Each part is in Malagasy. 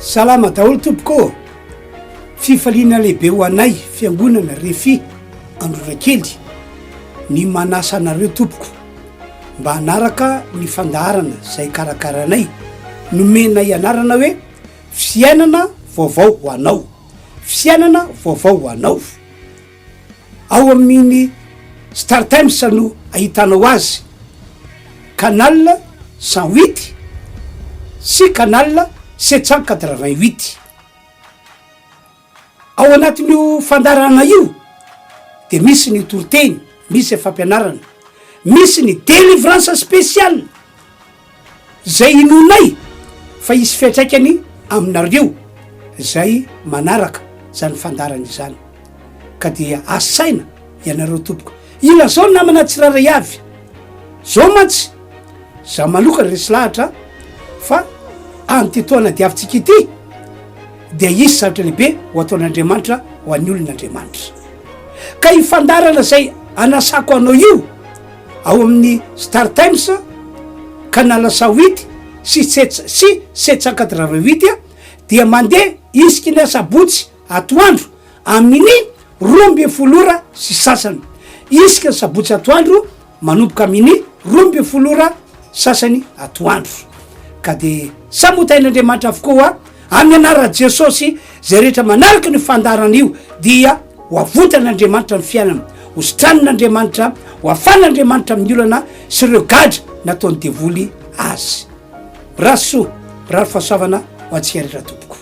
Salama daholo tompoko. Fifaliana lehibe ho anay fiangonana RHEFI Androndrakely ny manasa anareo tompoko mba hanaraka ny fandaharana zay karakaranay nomenay anarana hoe fiainana vaovao ho anao, fiainana vaovao ho anao. Ao amin'ny Star Times no ahitanao azy, canal 108 sy canal 788. Ao anatin'io fandarana io de misy ny toroteny, misy fampianarana, misy ny délivrance spéciale zay inonay fa isy fiatraikany aminareo zay manaraka zany fandarana izany. Ka dia asaina ianareo tompoko, ila zao namana tsiraray avy zao mantsy za manoka resy lahatra fa antitoana diavintsika ity dia isy zavatra lehibe ho ataon'Andriamanitra ho an'ny olon'Andriamanitra. Ka ifandarana zay anasako anao io ao amin'ny Star Times canal 108 sy 788 dia mandeha isika ny sabotsy atoandro amin'ny 12 sy sasany. Isika ny sabotsy atoandro manomboka amin'ny 12 sasany atoandro. Ka de samotain'Andriamanitra avokoa amin'ny anarana Jesosy zay rehetra manaraka ny fandarana io dia ho avontan'Andriamanitra ny fiainana, ho sitran'Andriamanitra, ho afan'Andriamanitra amin'ny olana sy ireo gadra nataony devoly azy. Raso, rary fahasoavana ho antsika rehetra tompoko.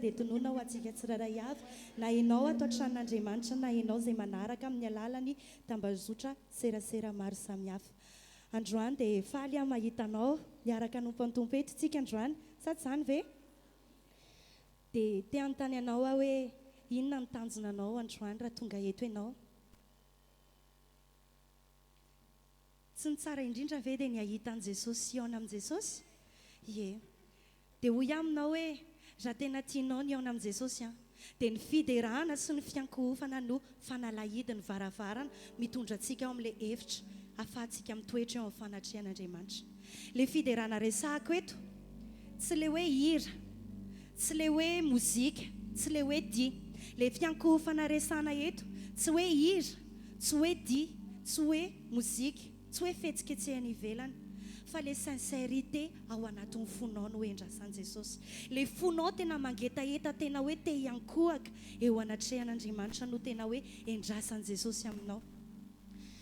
De tonoana ho antsika tsiraray avy na ianao ato an-tranon'Andriamanitra na ianao zay manaraka amin'ny alalany tambazotra serasera maro samihafa. Androany dia faly aho mahitanao miaraka nompantompo eto tsika androany, sady zany ve? Dia te anontany anao aho hoe inona ny tanjona anao androany raha tonga eto ianao? Tsy ny tsara indrindra ve dia ny ahitan'i Jesosy aona amin'i Jesosy? Ie. Dia hoy aminao hoe raha tena tianao ny aona amin'i Jesosy dia ny fiderahana sy ny fiankohofana no fanalahidi ny varavarana mitondra antsika ao amin'ilay hevitra ahafahantsika mitoetra eo amin'ny fanatrehan'Andriamanitra. Ilay fiderahana resahako eto tsy ilay hoe hira, tsy ilay hoe mozika, tsy ilay hoe dia. Ilay fiankohofana resahana eto tsy hoe hira, tsy hoe dia, tsy hoe mozika, tsy hoe fetsiketsehana ivelany, fa le sincérité ao anatin'ny fonao no endrasan'i Jesosy. Le fonao tena mangetaeta, tena hoe te hiankohaka eo anatrehan'Andriamanitra no tena hoe endrasan'i Jesosy aminao.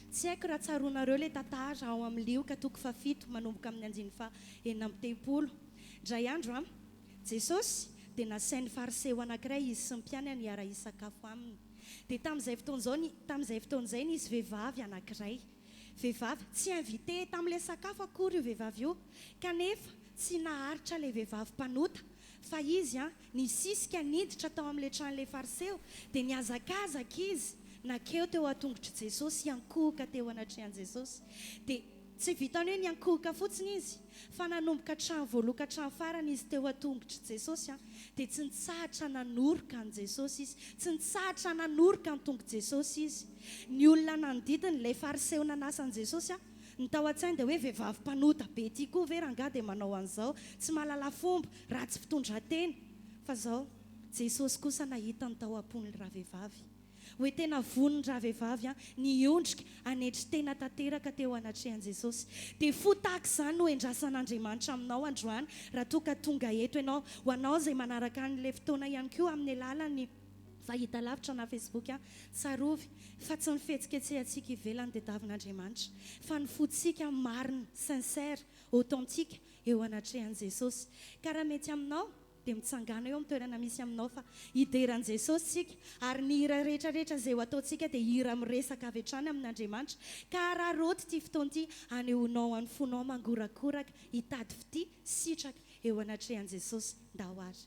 Tsy haiko raha tsaroanareo le tantara ao amin'ny lioka toko 7 manomboka amin'ny 9:30. Indray andro Jesosy dia nasainy fariseo anankiray izy sy ny mpianany hiara hisakafo aminy. Dia tamin'izay fotoan'izay nisy vehivavy anankiray. Vehivavy tsy invité tamin'ilay sakafo akory io vehivavy io, kanefa tsy naharitra ilay vehivavy mpanota fa izy nisisika niditra tao amin'ilay tranon'ilay fariseo dia niazakazaka izy nakeo teo an-tongotry Jesosy, hiankohaka teo anatrehan'i Jesosy. Dia tsy vitany hoe niankohoka fotsiny izy fa nanomboka hatrany voaloka hatrany farany izy teo atongotry Jesosy dia tsy nitsahatra nanoroka an' Jesosy izy, tsy nitsahatra nanoroka ny tongo Jesosy izy. Ny olona nanodidiny ilay fariseho nanasan' Jesosy ny tao an-tsainy dia hoe vehivavy mpanota be ity koa ve rangahy dia manao an'izao, tsy mahalala fomba, ratsy fitondran-teny. Fa izao Jesosy kosa nahita ny tao am-pon'ny ravehivavy, hoe tena voniny ravehivavy niondrika anetry tena tanteraka teo anatrehan' Jesosy. Dia fo tahaka izany no endrasan'Andriamanitra aminao androany raha toa ka tonga eto ianao, ho anao izay manaraka an'ilay fotoana ihany koa amin'ny alalan'ny fahita lavitra na Facebook, tsarovy fa tsy ny fihetsiketsehantsika ivelany dia davin'Andriamanitra, fa ny fotsika marina, sincère, authentique eo anatrehan' Jesosy. Ka raha mety aminao dia mitsangana eo amin'ny toerana misy aminao fa hideran' Jesosy tsika, ary ny hira rehetrarehetra izay ho ataontsika dia hira miresaka avy hatrany amin'Andriamanitra. Ka raha roty ity fotoana ity, anehoanao any fonao mangorakoraka, hitady fity sitraka eo anatrehan' Jesosy nda ho ary.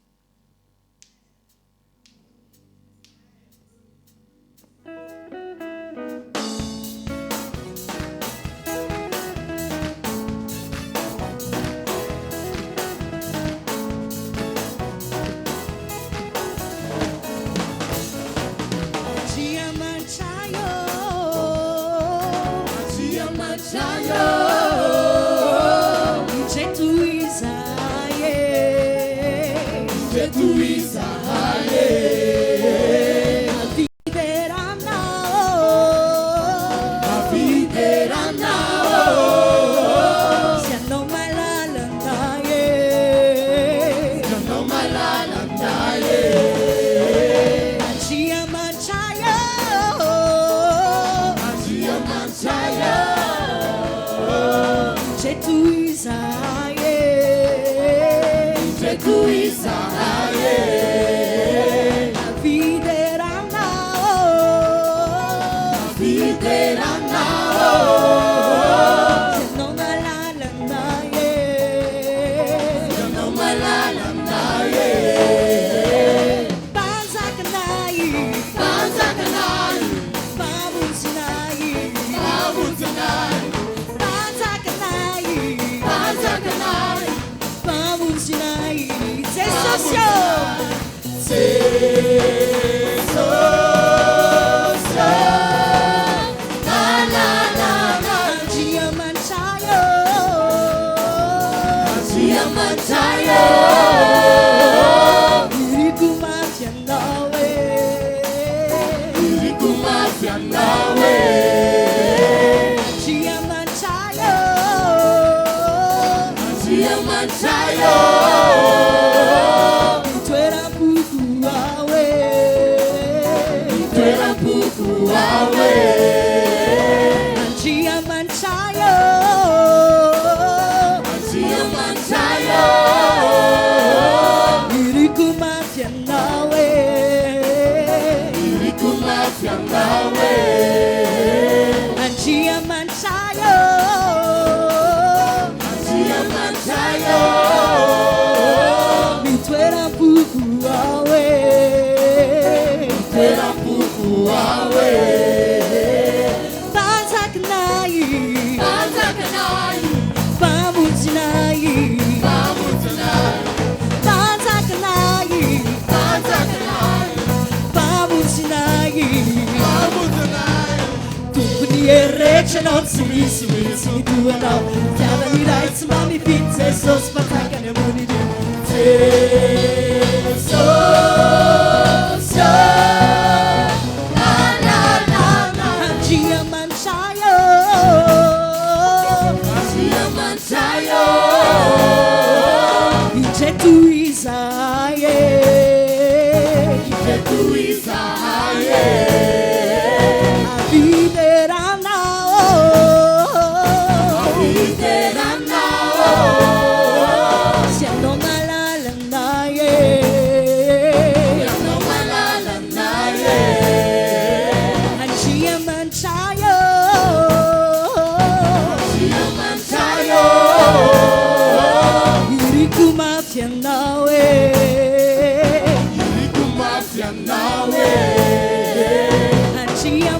Não se isso me doa não. Tiada mirai se mami pizza sos pataka ne muni de. Jesus la la la la. Dia manchayo. Dia manchayo. Ije tu isaye. Ije tu isaye.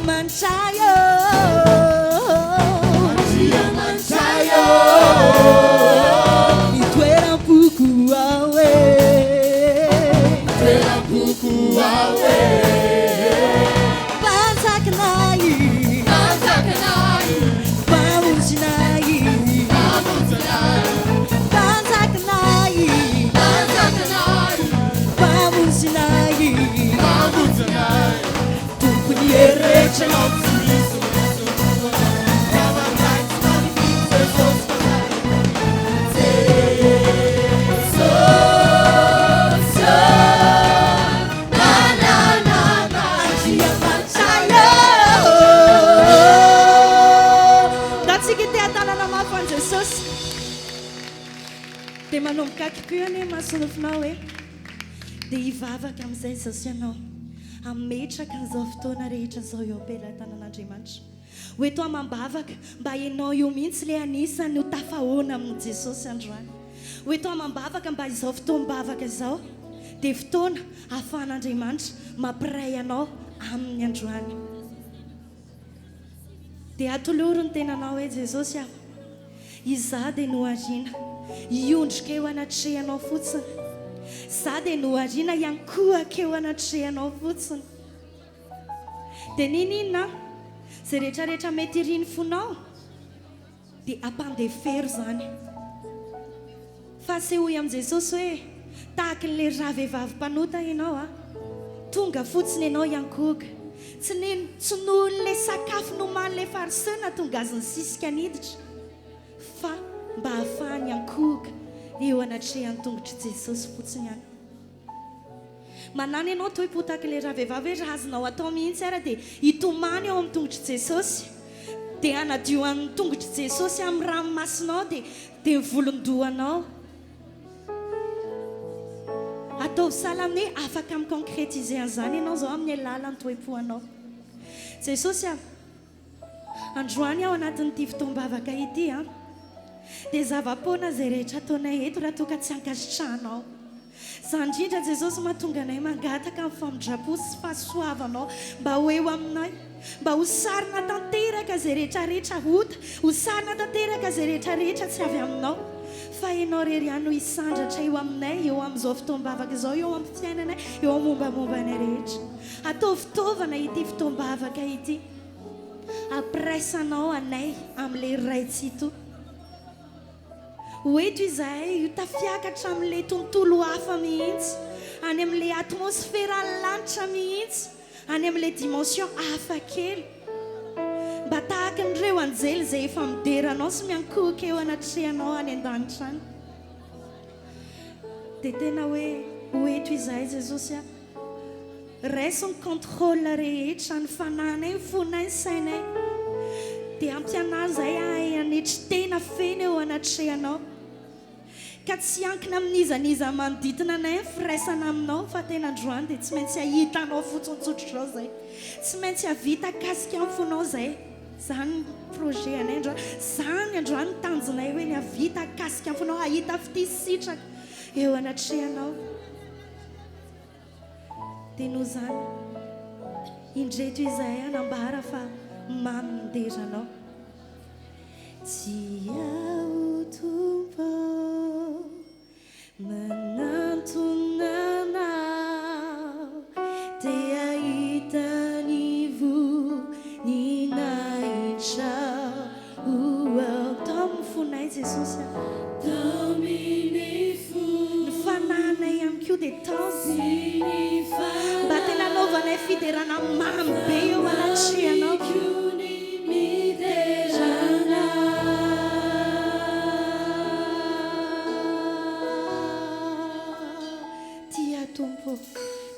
Manchayo, dia manomboka kokoa ane masinofinao hoe dia hivavaka amin'izay zao sy ianao ametraka n'izao fotoana rehetra zao eo ampela tanan'Andriamanitra hoe toa mambavaka mba ianao io mihitsy le anisany ho tafahoana amin'i Jesosy androany hoe toa mambavaka mba izao fotoam-bavaka izao dia fotoana ahafahan'Andriamanitra mampiray anao amin'ny androany dia atoloro ny tenanao hoe Jesosy aho izaho dia nohariana iondrika eo anatrehanao fotsiny za dia nohariana iankohaka eo anatrehanao fotsiny dia nininona zay rehetrarehetra mety iriny fonao dia ampandefero zany fa sehoy amin'i Jesosy hoe tahaka n'le raha vehivavy mpanota ianao a tonga fotsiny ianao iankohaka tsy noho n'le sakafo noman'le farisena tonga azony sisika niditra fa mba ahafahany ankohaka eo anatrehan'ny tongotry Jesosy fotsiny ihany manana ianao toy potaka le raha vehivavy hoe raha azonao atao mihitsy ara dia hitomany ao amin'ny tongotry Jesosy dia anadio amin'ny tongotry Jesosy amin'ny ranomasinao dia volondohanao ataovy salamne afaka mikonkrétiser an'izany ianao zao amin'ny alalan'ny toepoanao Jesosy a androany aho anatin'ity fotoam-bavaka ity a dia zava-poana zay rehetra ataonay eto raha toka tsy ankasitrahanao za indrindra Jesosy mahatonga anay mangataka amin'ny famindra-po sy fahasoavanao mba ho eo aminay mba ho sarina tanteraka zay rehetrarehetra hota ho sarina tanteraka zay rehetrarehetra tsy avy aminao fa ianao rery ihany ho isandratra eo aminay eo amin'izao fotoam-bavaka izao eo amin'ny fiainanay eo mombamombanay rehetra atao fitaovana ity fotoam-bavaka ity ampiresanao anay amin'ilay raitsito hoeto izahay tafiakatra amin'ilay tontolo hafa mihitsy any amin'ilay atmosféra lanitra mihitsy any amin'ilay dimension hafa kely mba tahaka n'ireo anjely zay efa mideranao sy miankohaka eo anatrehanao any an-danitra any dia tena hoe hoeto izahay Jesosy a raiso ny contrôle rehetra ny fananay fonay sainay dia ampianazahay ahay anetry tena fena eo anatrehanao ka tsy ankina amin'izaniza manodidina anay firaisana aminao fa tena androany dia tsy maintsy ahitanao fotsontsotro zao zay tsy maintsy havita kasika amin'ny fonao zay zany projet anay androany zany androany tanjonay hoe ny havita kasika amin'ny fonao ahita fitisitraka eo anatrehanao dia noho zany indreto izahay anambara fa maminderanao tsy ao tompo manantona anao dia ahitany voninahitra tao amin'ny fonay Jesosy ny fananay ihany koa dia taozy mba tena anaovanay fiderana mamy be eo anatrehanao Tompo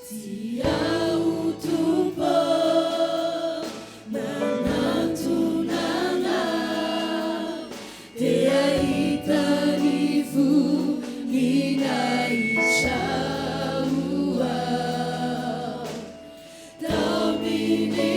tia o tompo manantunana dia itani voninahitra tamini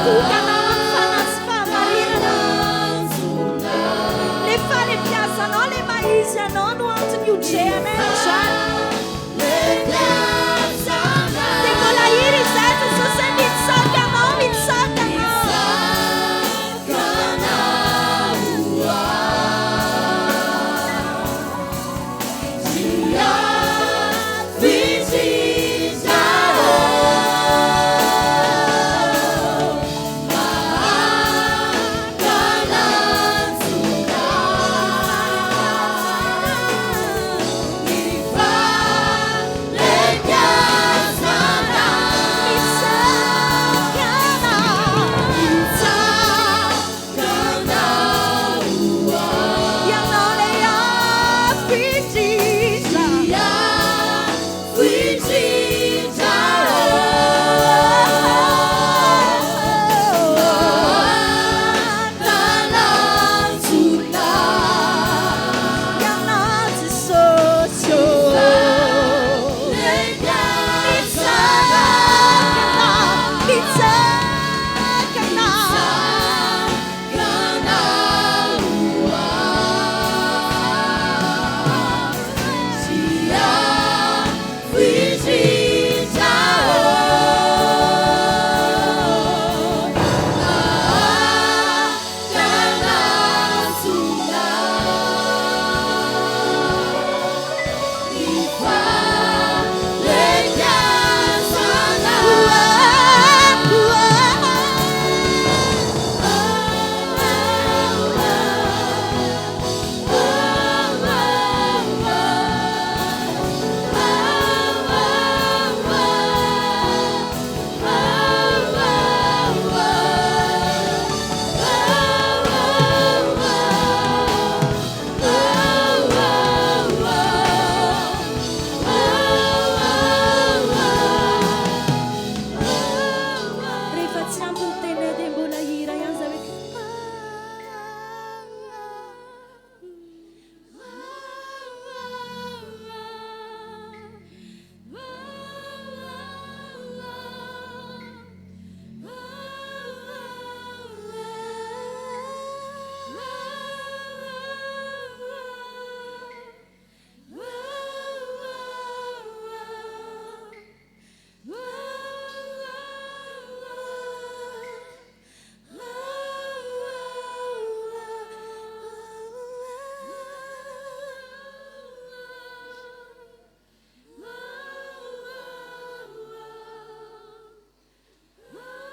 Tokanao amin'ny fanahy fahamarinana. Le faly mpiasanao, le maizy anao no antony iojehanay androany. Dia mbola iry izay Jesosy mitsaka anao, mitsaka anao.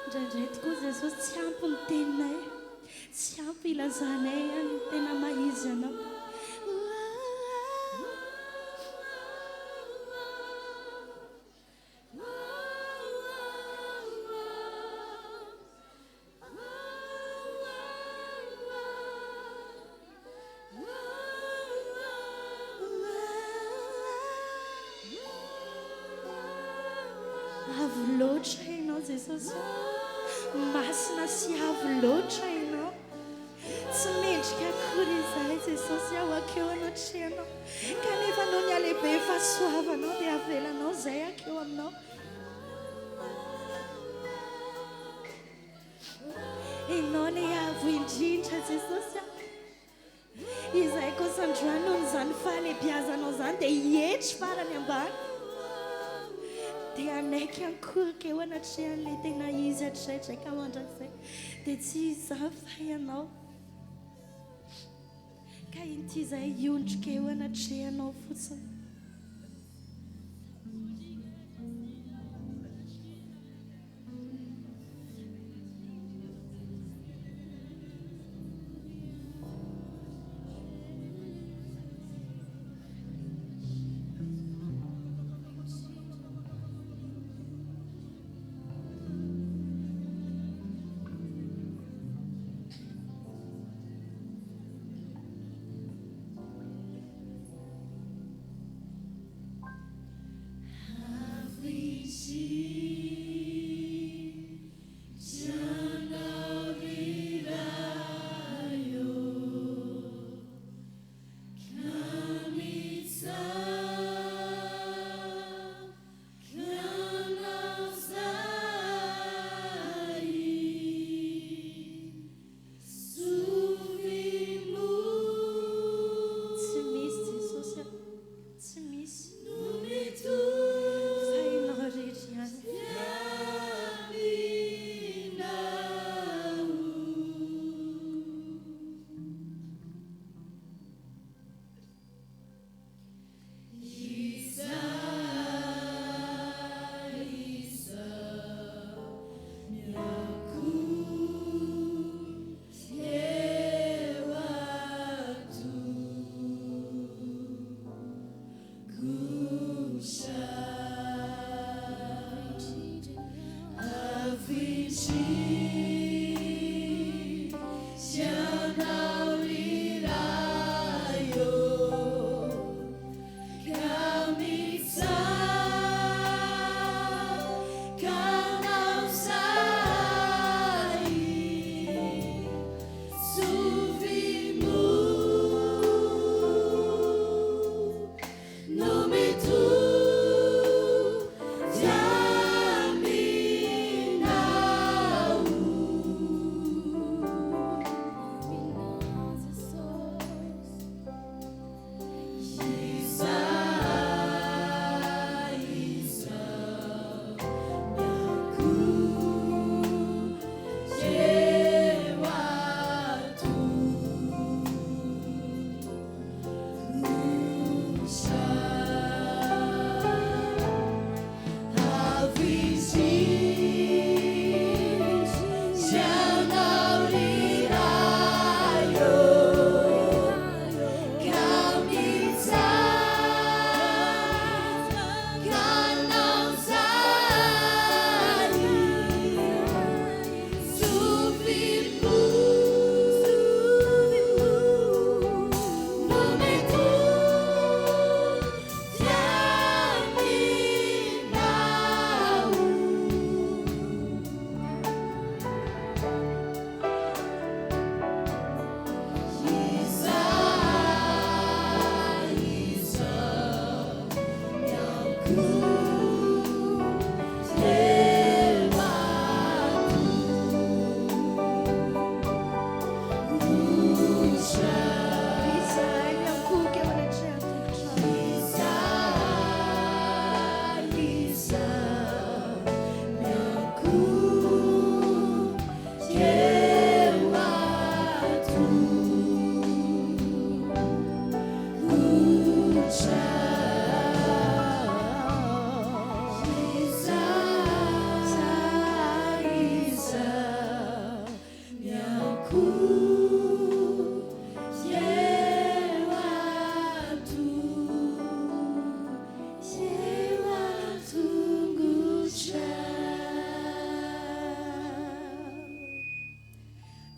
Indraindray tokoa Jesosy tsy ampy ny teninay, tsy ampy ilazanay ihany ny tena maizy anao. Avo loatra ianao Jesosy, masina sy avo loatra ianao, tsy mendrika akory izay Jesosy ao akeo anatrehanao, kanefa noho ny alehibe fahasoavanao dia avelanao izay akeo aminao. Ianao le avo indrindra Jesosy, izay kosa androany noho n'izany fahalehibiazanao izany dia hietry farany ambany. Dia anaiky ankorika eo anatrehan'ilay tena izy hatraitraika mandrakizay dia tsy izaho fa ianao, ka inty izay hiondrika eo anatrehanao fotsiny.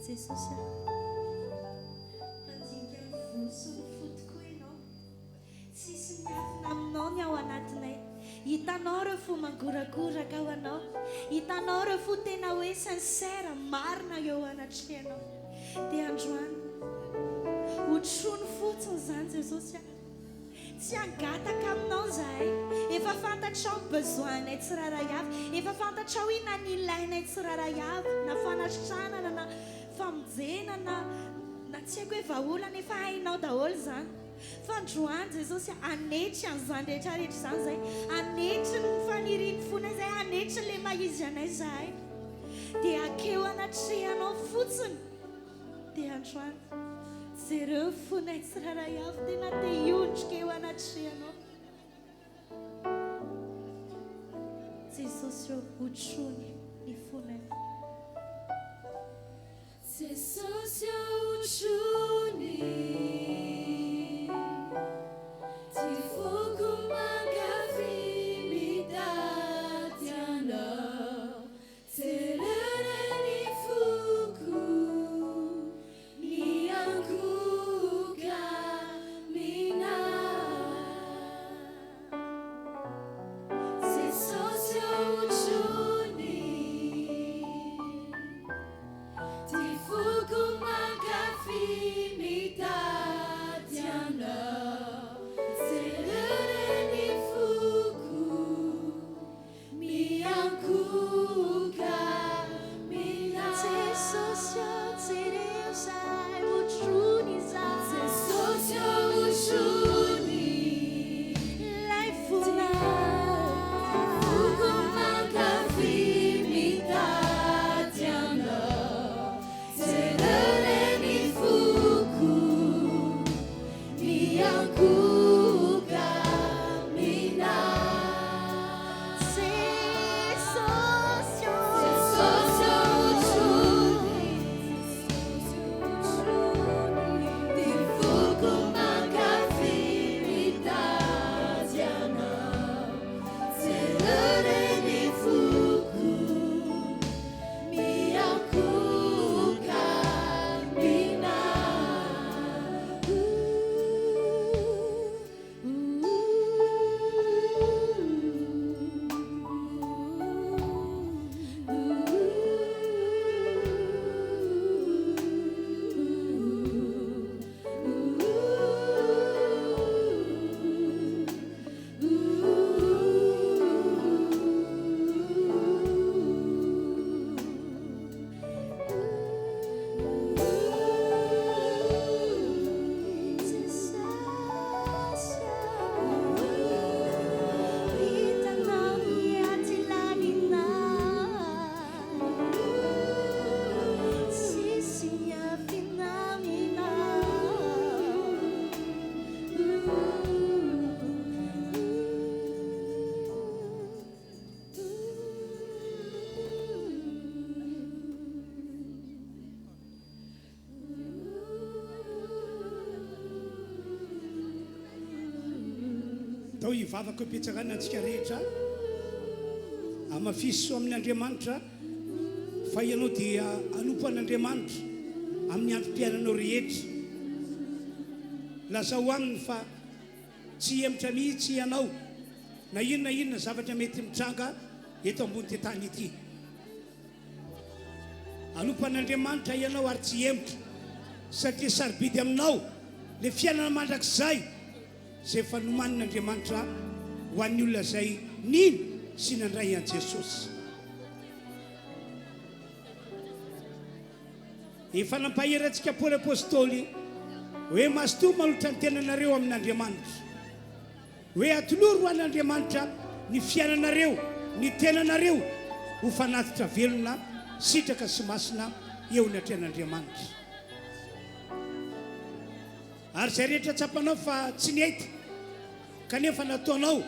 jesosy mandinika vosony fotoko ianao tsisy miafina aminao ny ao anatinay hitanao reo fo mangoragoraka ao anao hitanao reo fo tena hoe sincera marina eo anatrehanao dia androany hotrony fotsiny zany jesosy tsy angataka aminao zahay efa fantatrao besoinay tsiraray avy efa fantatrao inona ny ilainay tsiraray avy na fanatranana na famonjenana na tsy haiko hoe vaolana efa hainao daholo zany fa androany jesosy anetry an'izany rehetrarehetra zany zay anetry ny faniriny fonay zay anetry le maizy anay zahay dia akeo anatrehanao fotsiny dia androany zereo fonay tsiraray avy tena te hiondrika eo anatrehanao jesosy eo hotrony ny fonay jesosy hotrony ty foko mankafy mitady anao terereny foko miankoka mina jesosy hotrony ty foko mankafy mitady anao terereny foko miankoka mina jesosy jereo zay hotrony zay jesosy hotrony lay fona foko mankafy mitady anao terereny foko miankoka mina jesosy jesosy hotrony ty foko mankafy mitady anao terereny foko miankoka mina tao hivavaka mpetsakana antsika rehetra amafisy so amin'ny Andriamanitra fa ianao dia anompo an'Andriamanitra amin'ny androm-piainanao rehetra lazao aminy fa tsy emitra mihitsy ianao na inona zavatra mety mitranga eto ambony ty tany ity anompo an'Andriamanitra ianao ary tsy emitra satria sarobidy aminao le fiainana mandrakizay zay efa nomanin'Andriamanitra ho an'ny olona zay nino sy nandray an Jesosy efa nampaherantsika Paoly apôstôly hoe masoto manotra ny tenanareo amin'Andriamanitra hoe atoloro ho an'Andriamanitra ny fiainanareo ny tenanareo ho fanatitra velona sitraka sy masina eo ny atrehan'Andriamanitra ary zay rehetra tsapanao fa tsy nety kanefa nataonao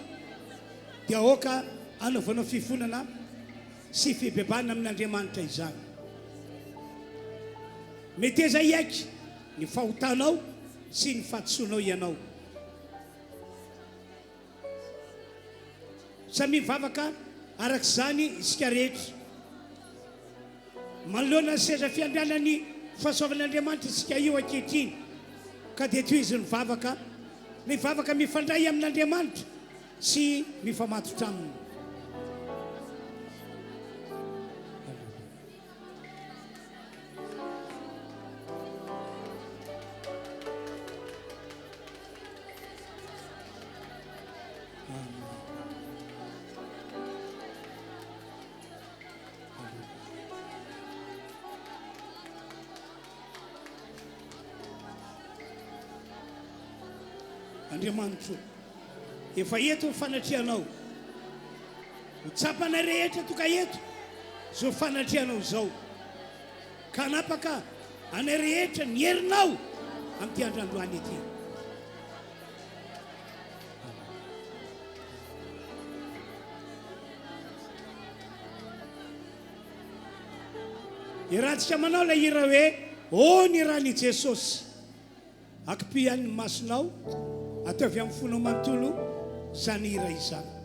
dia aoka anaovanao fifonana sy fibebana amin'Andriamanitra izany mety eza iaiky ny fahotanao sy ny fahatosoanao ianao samy mivavaka arak'izany isika rehetra manoloana ny seza fiandrianany fahasoavan'Andriamanitra isika io ankehitriny ka dia toy izy ny vavaka ny vavaka mifandray amin'Andriamanitra sy mifamatotra aminy. Andriamanitra efa eto ny fanatrianao ho tsapana rehetra toka eto zao fanatrianao zao ka anapaka ana rehetra ny herinao amin'ity androany ity. Irahantsika manao la hira hoe ô ny rany Jesosy akipian'ny masonao ataovy amin'ny fonao manontolo zany hira izany.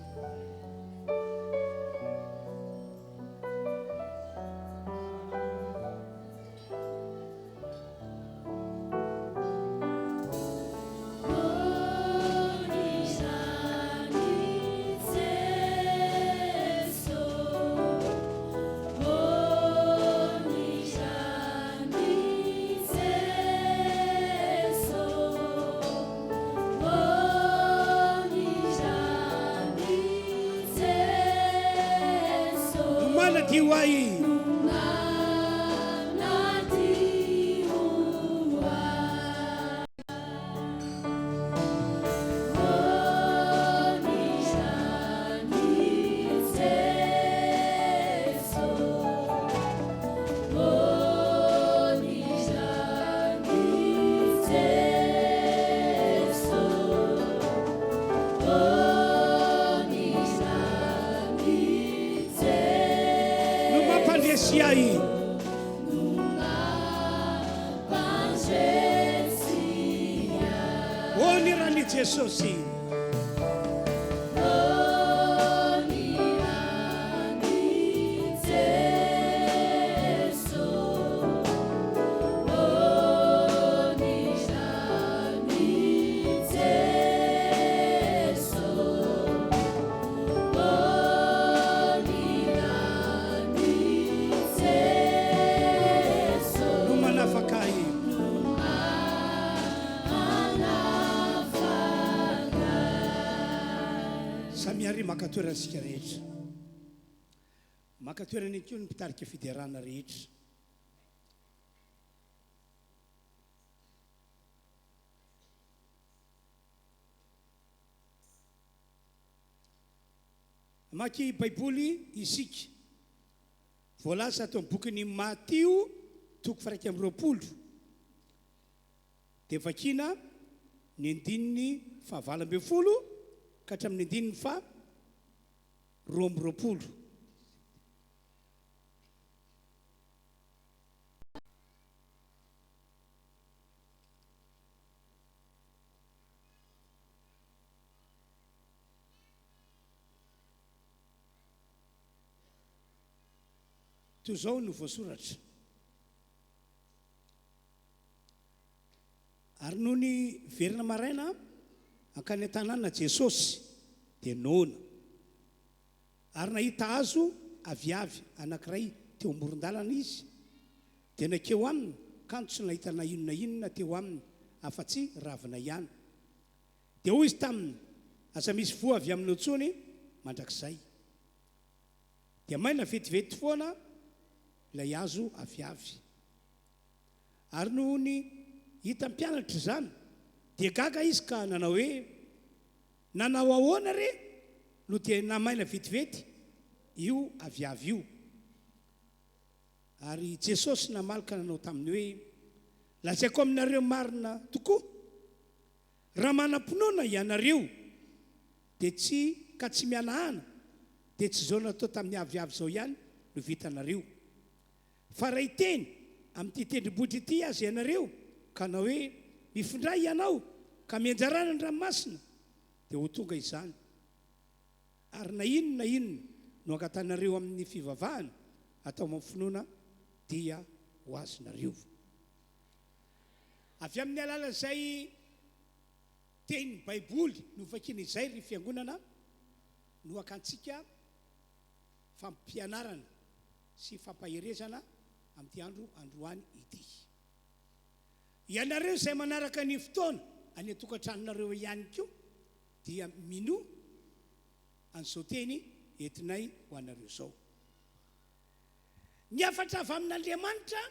Jesosy makatoeransika rehetra makatoerany akeo ny mpitarika fiderana rehetra maky baiboly isika voalaza atao bokyny Matio toko faraika amby 20 dia vakina ny andininy faha-20 ka hatramin'ny andininy roa amby 20. Toy izao no voasoratra. Ary noho ny verina maraina ankany an-tanàna Jesosy dia noana. Ary nahita hazo aviavy anankiray teo amoron-dalana izy dia nakeo aminy kanto tsy nahita na inona teo aminy afa-tsy ravina ihany. Dia hoy izy taminy aza misy voa avy amin'ny antsony mandrakizay. Dia maina vetivety foana ilay hazo aviavy. Ary noho ny hita mpianatra izany dia gaga izy ka nanao hoe nanao ahoana re no dia namaina vetivety io aviavy io. Ary Jesosy namalaka nanao taminy hoe lazaiko aminareo marina tokoa raha manam-pinoana ianareo dia tsy mianahana dia tsy zao natao tamin'ny aviavy zao ihany no vitanareo fa raha iteny amin'ity tendrombohitra ity azy ianareo ka na hoe mifindray ianao ka mianjarana ny ranomasina dia ho tonga izany. Ary na inona no angatanareo amin'ny fivavahana atao amin'ny finoana dia ho azonareo. avy amin'ny alala zay teny baiboly no vakina izay ry fiangonana no akantsika fampianarana sy fampaherezana amin'ity androany ity. Ianareo izay manaraka ny fotoana any atokantranonareo ihany koa dia mino an'izao teny entinay ho anareo izao. Ny afatra avy amin'Andriamanitra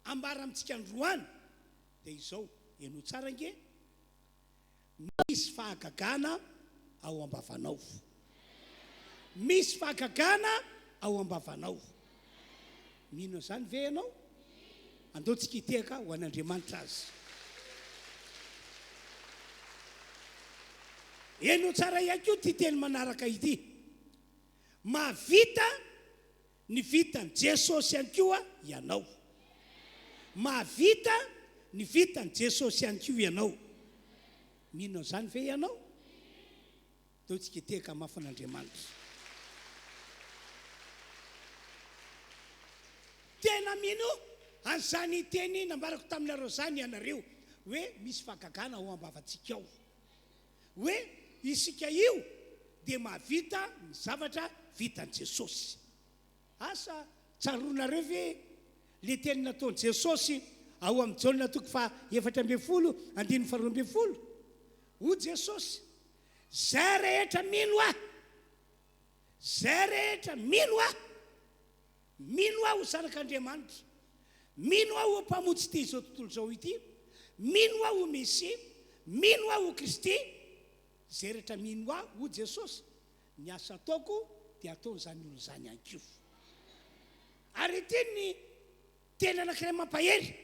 ambara amintsika androany dia izao eno tsara nge misy fahagagana ao ambavanao. Misy fahagagana ao ambavanao. Mino izany ve ianao? Andao tsika hiteka ho an'Andriamanitra azy. Eno tsara ihany koa ty teny manaraka ity. Mahavita ny vitany Jesosy ihany koa ianao. Mahavita ny vitany Jesosy ihany koa ianao. Mino izany ve ianao? Andao tsika hiteka mafan'Andriamanitra. Tena mino an'izany teny nambarako taminareo zany ianareo hoe misy fahagagana ao ambavantsika ao. Hoe isika io dia mahavita ny zavatra vitan'i Jesosy. Asa tsaronareo ve le teny nataon'i Jesosy ao amin'ny Jaona 4:12. O Jesosy, zay rehetra mino aho, zay rehetra mino aho, mino aho ho zanak'Andriamanitra, mino aho ho mpamonjy ity izao tontolo izao ity, mino aho ho Mesia, mino aho ho Kristy, zay rehetra mino aho ho Jesosy, ny asa ataoko dia ataon'izany olo zany ihany koa. Ary ity ny tena anankiray mampahery,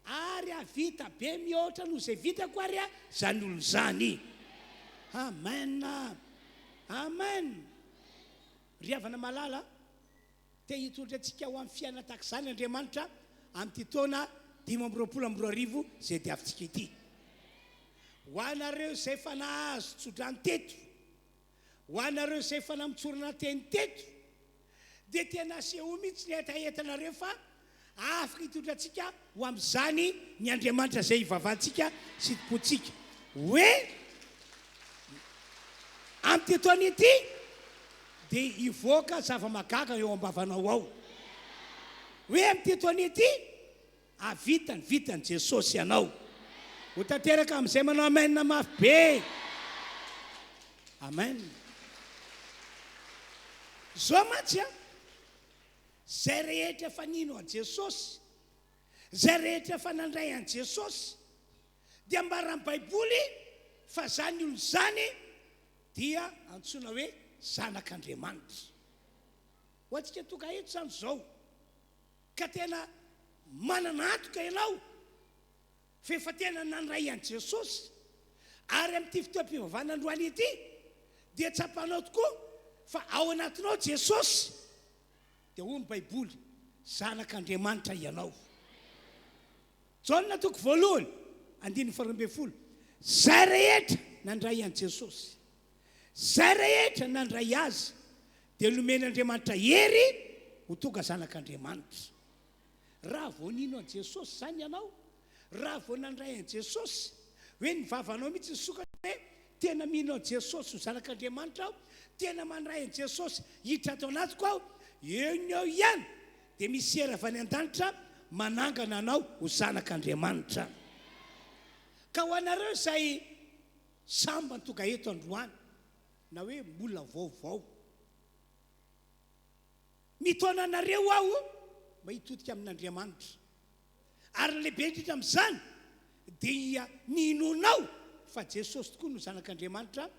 ary avita be mihoatra noho izay vitako ary zany olo zany. Amen. Amen. Ry havana malala, te hitondra antsika ho amin'ny fiainana tahaka izany Andriamanitra amin'ity taona 2022 izay diavintsika ity. Ho anareo izay efa nahazo tsodrany teto, ho anareo izay efa namitsorana teny teto, dia tena aseho mihitsy ny etaetanareo fa afaka hitondra antsika ho amin'izany ny Andriamanitra izay hivavahantsika sy topontsika. Hoe amin'ity taona ity dia hivoaka zava-magaga eo ambavanao ao. Hoe amin'ity taona ity avita ny vitany Jesosy ianao. Ho tanteraka amin'izay manao amen mafy be. Amen. Zao mantsy zay rehetra efa nino an Jesosy, zay rehetra efa nandray an Jesosy, dia ambara amin'ny baiboly fa zany olo zany dia antsoina hoe zanak'Andriamanitra. Ho antsika toka eto zany zao, ka tena manana atoka ianao fa efa tena nandray an Jesosy, ary amin'ity fotoam-pivavahana androany ity dia tsapanao tokoa fa ao anatinao Jesosy, dia hoy ny baiboly zanak'Andriamanitra ianao. Jaona 1:12, zay rehetra nandray an Jesosy, zay rehetra nandray azy dia nomen'Andriamanitra hery ho tonga zanak'Andriamanitra. Raha vao nino an Jesosy zany ianao, raha vao nandray an Jesosy, hoe ny vavanao mihitsy nisokatra hoe tena mino an Jesosy ho zanak'Andriamanitra aho, tena mandray an Jesosy hiditra ato anatiko aho, eo ihany dia misy hera avy any an-danitra manangana anao ho zanak'Andriamanitra. Ka ho anareo izay samba tonga eto androany na hoe mbola vaovao, mitona anareo aho mba hitodika amin'Andriamanitra, ary lehibe indrindra amin'izany dia ninonao fa Jesosy tokoa no zanak'Andriamanitra,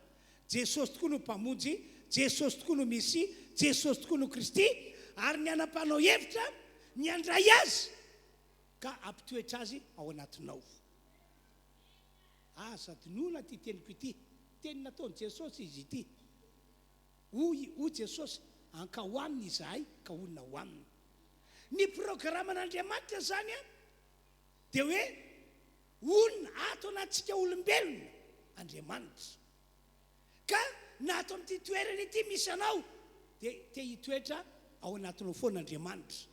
Jesosy tokoa no mpamonjy, Jesosy tokoa no Mesia, Jesosy tokoa no Kristy, ary ny anam-panao hevitra ny andray azy ka ampitoetra azy ao anatinao. Sady nona ty teniko ity, teny nataon'i Jesosy izy ity. O Jesosy anka ho aminy izahay ka olona ho aminy. Ny programan'Andriamanitra zany dia hoe olona ato anatsika olombelona Andriamanitra, ka na ato amin'ity toerana ity misy anao dia te hitoetra ao anatinao foana Andriamanitra.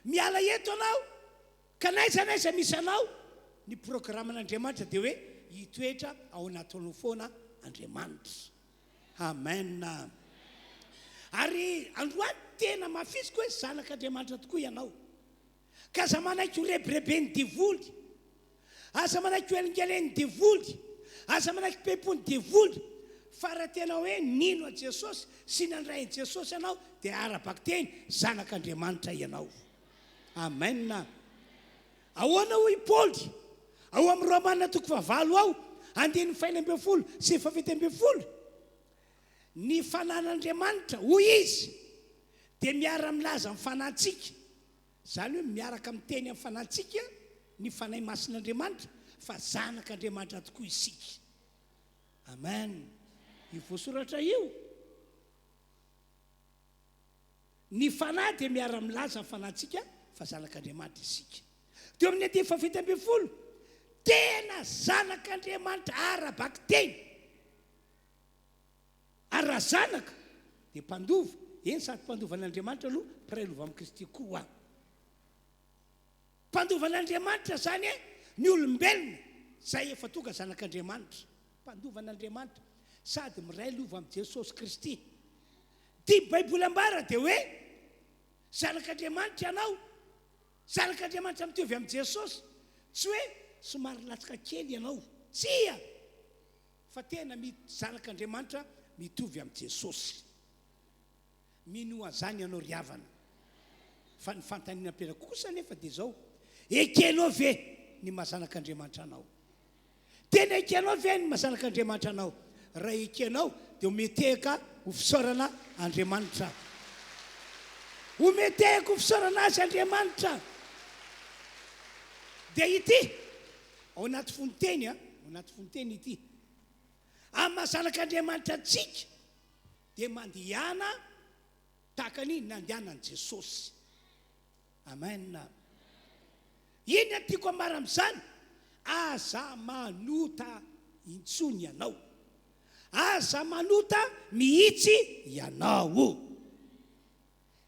Miala eto anao ka naiza misy anao ny programan'Andriamanitra dia hoe hitoetra ao anatin'ny foana Andriamanitra. Amen. Ary androany tena mafisiko hoe zanak'Andriamanitra tokoa ianao. Ka aza manaiky ho rebirebeny divoly, aza manaiky ho elingelen'ny divoly, aza manaiky pepony divoly, fa raha tena hoe nino a Jesosy sy nandrain Jesosy ianao dia ara-baky teny zanak'Andriamanitra ianao. Amen. Ahoana hoy Paoly ao amin'ny Romana 9 ao 5:20 sy 7:20, ny fanan'Andriamanitra hoy izy dia miara-milaza amin'ny fanantsika, zany hoe miaraka miteny amin'ny fanantsika ny fanay masin'Andriamanitra fa zanak'Andriamanitra tokoa isika. Amen. Io voasoratra io, ny fanahy dia miara-milaza amin'ny fanantsika fa zanak'Andriamanitra isika. Teo amin'ny 7:20, tena zanak'Andriamanitra ara-baky teny. Ary raha zanaka dia mpandova, eny sady mpandovan'Andriamanitra aloha mpiray lova amin'ny Kristy koa. Mpandovan'Andriamanitra zany ny olombelona zay efa tonga zanak'Andriamanitra. Mpandovan'Andriamanitra sady miray lova amin'ny Jesosy Kristy. Ty Baiboly ambara dia hoe zanak'Andriamanitra ianao, zanak'Andriamanitra mitovy amin'ny Jesosy, tsy hoe somary latsaka kely ianao, tsia, fa tena zanak'Andriamanitra mitovy amin'ny Jesosy. Mino azany ianao ry havana. Fa ny fantaniana pera kosa nefa dia zao, ekenao ve ny mahazanak'Andriamanitra anao? Tena ekenao ve ny mahazanak'Andriamanitra anao? Raha ekenao dia ometehaka ho fisaorana Andriamanitra. Ometehaka ho fisaorana azy Andriamanitra. Dia ity ao anaty fonteny, ao anaty fonteny ity, amin'ny mahazanak'Andriamanitra antsika dia mandihana tahaka ny nandihanan'i Jesosy. Amen. Iny tiako amara amin'izany, aza manota intsony ianao, aza manota mihitsy ianao.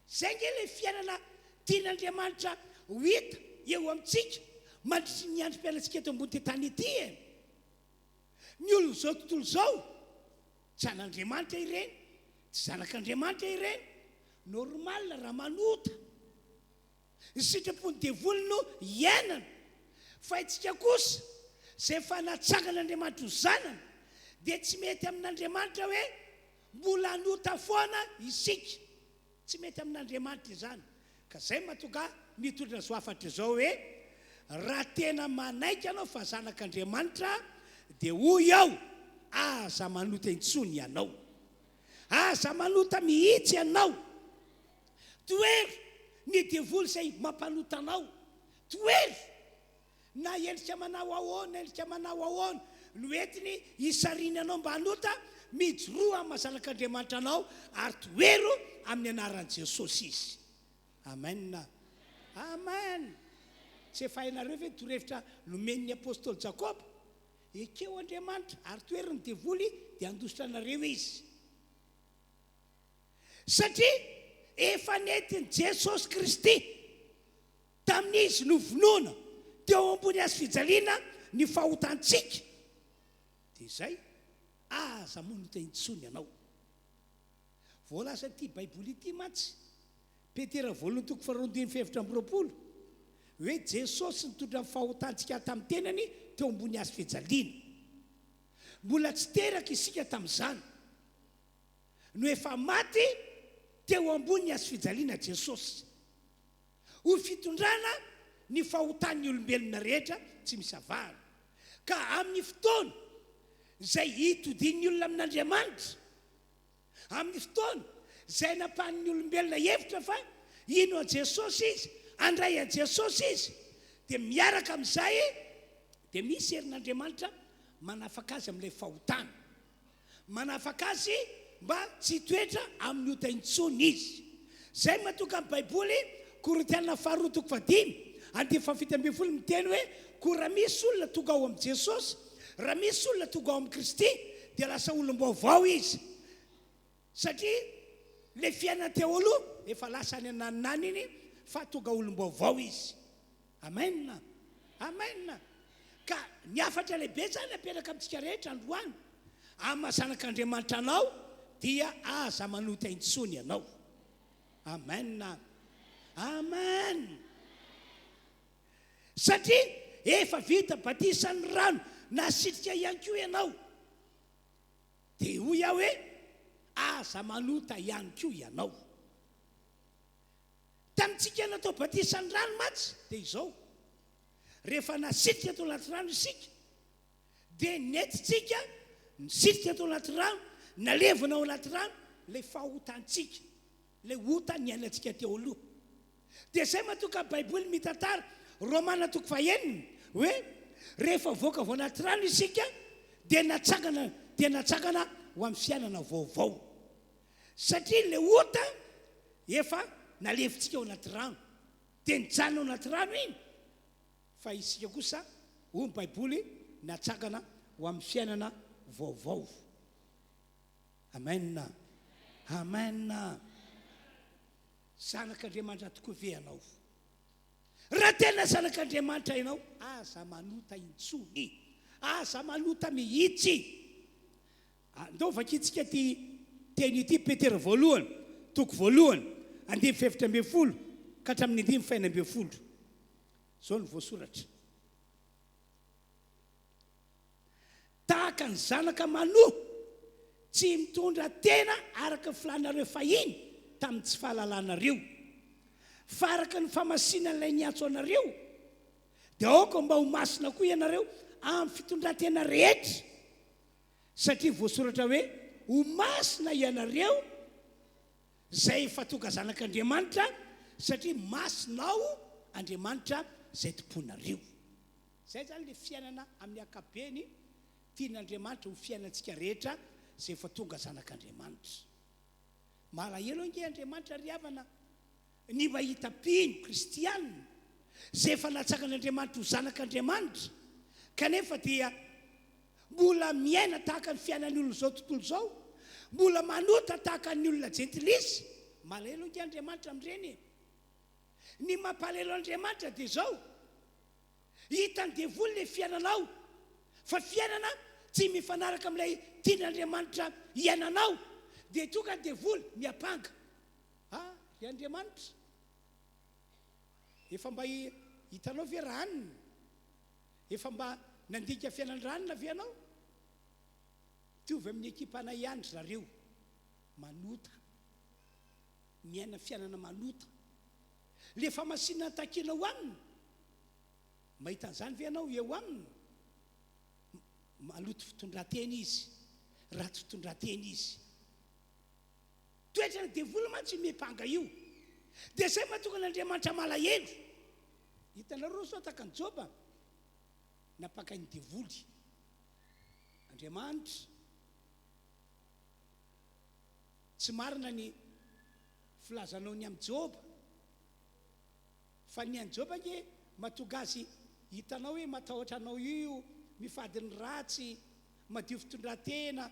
Zay nge le fiainana tian'Andriamanitra ho hita eo amintsika mandritry ny androm-piainantsika eto ambony tany ity. Ny olo zao tontolo zao, tsy an'Andriamanitra ireny, tsy zanak'Andriamanitra ireny, normal raha manota ny sitrapony devoly no iainana. Fa itsika kosa zay fa natsangan'Andriamanitra ho zanana dia tsy mety amin'Andriamanitra hoe mbola anota foana isika, tsy mety amin'Andriamanitra izany. Ka zay mahatonga mitondra zo afatra izao hoe raha tena manaiky ianao fa zanak'Andriamanitra dia hoy ao, aza manota intsony ianao, aza manota mihitsy ianao. Toery ny devoly izay mampanota anao, toery na endrika manao ahoana, endrika manao ahoana no entiny hisariny anao mba hanota, mijoroa amin'ny mahazanak'Andriamanitra anao ary toero amin'ny anaran'i Jesosy izy. Amen. Amen. Tsy efa hainareo ve torevitra nomen'ny apôstôly Jakoba, ekeo Andriamanitra ary toero ny devoly dia andositra anareo izy. Satria efa nentin'i Jesosy Kristy tamin'izy novonoana teo ambony azy fijaliana ny fahotantsika, dia izay aza manota intsony ianao. Voalaza ty Baiboly ity mantsy, Petera 2:20 hoe Jesosy nitondra ny fahotantsika tamin'ny tenany teo ambony azy fijaliana. Mbola tsy teraka isika tamin'izany, no efa maty teo ambony azy fijaliana Jesosy, ho fitondrana ny fahotan'ny olombelona rehetra tsy misy avara. Ka amin'ny fotoana izay hitodian'ny olona amin'Andriamanitra, amin'ny fotoana izay nampahan'ny olombelona hevitra fa ino a Jesosy izy, andray a Jesosy izy, dia miaraka amin'izay dia misy herin'Andriamanitra manafaka azy amin'ilay fahotana, manafaka azy mba tsy toetra amin'ny ota intsony izy. Zay mahatonga amin'ny Baiboly Korintiana 2:5 miteny hoe ko raha misy olona tonga ao amin'ny Jesosy, raha misy olona tonga ao amin'ny Kristy dia lasa olom-baovao izy. Satria le fiainana teo aloha efa lasa any ananinany iny fa tonga olom-baovao izy. Amen. Amen. ka ny afatra lehibe zany apetraka amintsika rehetra androany amin'ny mahazanak'Andriamanitra anao dia aza manota intsony ianao. Amen. Amen. Satria efa vita batisan'ny rano na sitrika ihany koa ianao dia hoy aho hoe aza manota ihany koa ianao. Tamintsika natao batisan'ny rano matsy dia izao, rehefa nasitrika tao anaty rano isika dia netitsika nisitrika tao anaty rano, nalevina ao anaty rano lay fahotantsika, lay ota ny ainatsika teo aloha. Dia izay matoka Baiboly mitantara Romana 9 hoe rehefa voaka vao anaty rano isika dia natsangana ho amin'ny fiainana vaovao, satria lay ota efa nalevitsika ao anaty rano dia nijanona ao anaty rano iny, fa isika kosa hoy ny Baiboly natsangana ho amin'ny fiainana vaovao. Amen. Amen. Zanak'Andriamanitra tokoa ve ianao? Raha tena zanak'Andriamanitra ianao, aza manota intsony, aza manota mihitsy. Andao vakitsika ty teny ity Petera 2:1-7 ka hatramin'ny 5:9. Zao ny voasoratra. Tahaka ny zanaka manoa tsy mitondra tena araka ny filanareo fahiny tamin'ny tsy fahalalànareo, fa araka ny famasinan'ilay niatso anareo dia aoka mba ho masina koa ianareo amin'ny fitondran-tena rehetra, satria voasoratra hoe ho masina ianareo zay efa tonga zanak'Andriamanitra, satria masinao Andriamanitra zay tomponareo. Zay zany le fiainana amin'ny akabeny tian'Andriamanitra ho fiainantsika rehetra zay efa tonga zanak'Andriamanitra. Malahelo ange Andriamanitra ry havana ny mahita mpino kristianina zay efa natsakan'Andriamanitra ho zanak'Andriamanitra, kanefa dia mbola miaina tahaka ny fiainan'ny olona zao tontolo zao, mbola manota tahaka ny olona gentilisy. Malahelo ange Andriamanitra amin'ireny. Ny mampalahelo Andriamanitra dia zao, hitany devoly le fiainanao, fa fiainana tsy mifanaraka amin'ilay tian'Andriamanitra iainanao dia tonga ny devoly miapanga. Ry Andriamanitra, efa mba hitanao ve ranony? Efa mba nandika fiainan-dranona ve ianao? Tovy amin'ny ekipana ihany zareo, manota, miaina fiainana manota. Le famasinana takina ho aminy, mahita an'izany ve ianao eo aminy? Maloto fitondran-tena izy, ratsy fitondran-tena izy. Toetra ny devoly mantsy miapanga io. Dia izay mahatonga n'Andriamanitra malahelo. Hitanareo sao tahaka ny Joba, napaka ny devoly. Andriamanitra, tsy marina ny filazanao ny amin'ny Joba, fa ny an'i Joba nge mahatonga azy hitanao hoe matahotra anao io, mifady ny ratsy, madio fitondran-tena,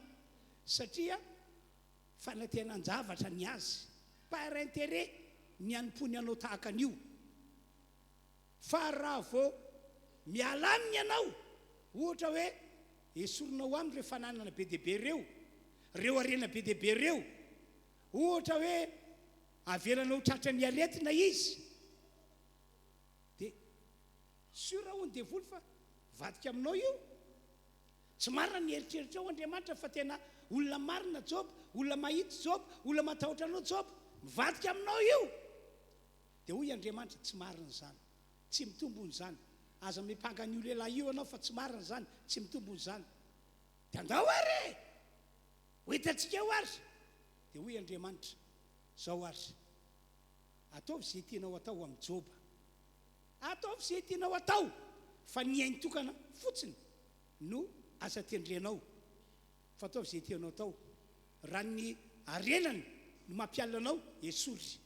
satria fanantenany zavatra ny azy, par intérêt ny anompony anao tahaka an'io. Fa raha vao miala aminy ianao, ohatra hoe esorinao aminy ireo fananana be dehibe reo arena be dehibe reo, ohatra hoe avelanao tratra ny aretina izy, dia sura ho ny devoly fa vadika aminao io. Tsy marina ny eritreritra ao Andriamanitra fa tena olona marina Job, olona mahitsy Job, olona matahotra anao Job, mivadika aminao io. Dia hoy Andriamanitra, tsy marina zany, tsy mitombony zany. Aza mipanga ny lehilahy io anao fa tsy marina zany, tsy mitombony zany. Dia andao ary, ho hitantsika eo ary. Dia hoy Andriamanitra, zao ary, ataovy izay tianao atao amin'ny Joba, ataovy izay tianao atao, fa ny ainy tokana fotsiny no asa tendrenao, fa ataovy izay tianao atao. Raha ny arenany no mampialina anao, esory.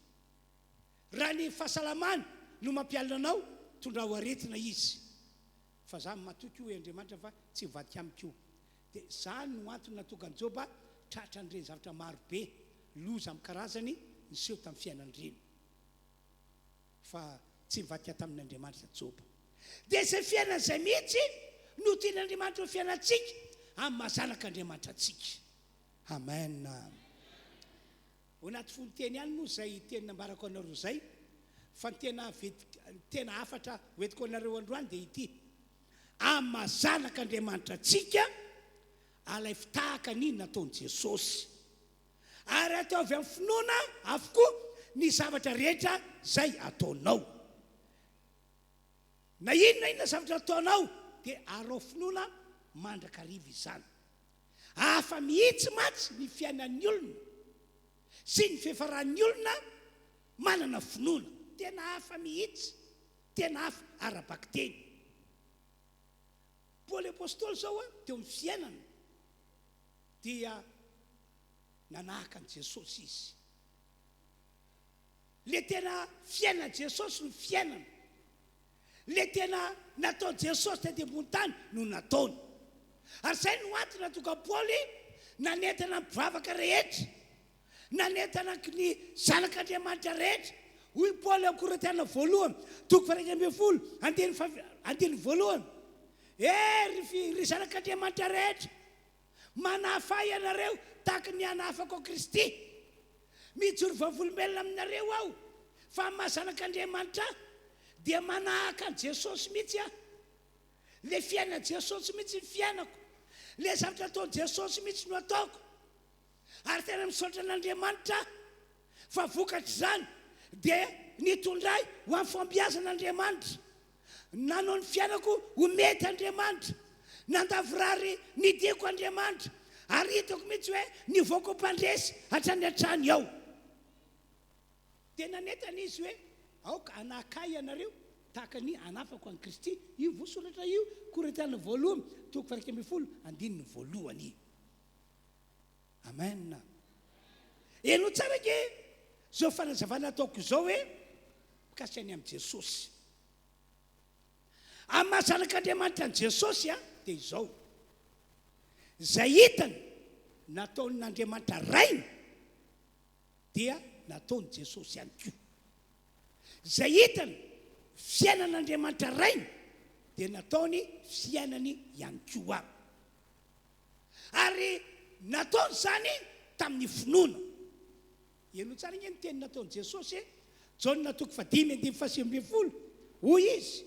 Raha ny fahasalamany no mampialina anao, tondra ho aretina izy. Fa za matoky hoe Andriamanitra fa tsy vadika amiko. Dia zany no antony natonga ny Joba tratra an'ireny zavatra maro be, loza amin'ny karazany niseho tamin'ny fiainan'ireny. Fa tsy mivadika tamin'Andriamanitra Joba. Dia izay fiainana izay mihitsy no tian'andriamanitra ny fiainatsika amin'ny mahazanak'andriamanitra atsika. Amen. Ho anaty fonoteny ihany moa zay teny nambarako anareo zay, fa tena afatra hoentiko anareo androany dia ity: amin'ny mahazanak'andriamanitra atsika alay fitahakaniny nataony Jesosy, ary atao avy amin'ny finoana avokoa ny zavatra rehetra zay ataonao. Na inona zavatra ataonao dia arao finoana mandrakariva izany. Hafa mihitsy matsy ny fiainan'ny olona sy ny fiafaran'ny olona manana finoana. Tena hafa mihitsy, tena hafa ara-baky teny. Paoly apôstôly zao teo amin'ny fiainana dia nanahaka an'i Jesosy izy. Le tena fiainana Jesosy no fiainana. Le tena nataony Jesosy tety ambony tany no nataony. Ary zay no antony natonga Paoly nanentana bavaka rehetra, nanentana ny zanak'Andriamanitra rehetra. Hoy Paoly amin'ny Korintiana voalohany, toko 1:20, andiny voalohany: ry zanak'Andriamanitra rehetra, manafay ianareo tahaka ny anafako Kristy. Mijoro vavolombelona aminareo aho, fa mahazanak'Andriamanitra dia manahaka an Jesosy mihitsy aho. Le fiaina Jesosy mihitsy ny fiainako, le zavatra ataony Jesosy mihitsy no ataoko. Ary tena misaotra an'Andriamanitra fa vokatra zany dia nitondray ho amin'ny fambiazan'Andriamanitra. Nanao ny fiainako ho mety Andriamanitra, nandavirary nidiako Andriamanitra, ary hitako mihitsy hoe nivoako mpandresy hatrany hatrany ao. Tena netana izy hoe aoka anakay ianareo tahaka ny anafako an'i Kristy. Io voasoratra io Korintiana voalohany, toko 1:20. Amen. Eno tsara ke zao fanazavana ataoko zao hoe mikasiany amin'i Jesosy. Amin'ny mahazanak'Andriamanitra an Jesosy dia izao: zay hitany nataon'Andriamanitra rainy dia nataony Jesosy ihany koa. Zay hitany fiainan'Andriamanitra rainy dia nataony fiainany ihany koa. Ary nataony zany tamin'ny finoana. Eno tsara ny teny nataony Jesosy, Jaona 5:7. Hoy izy: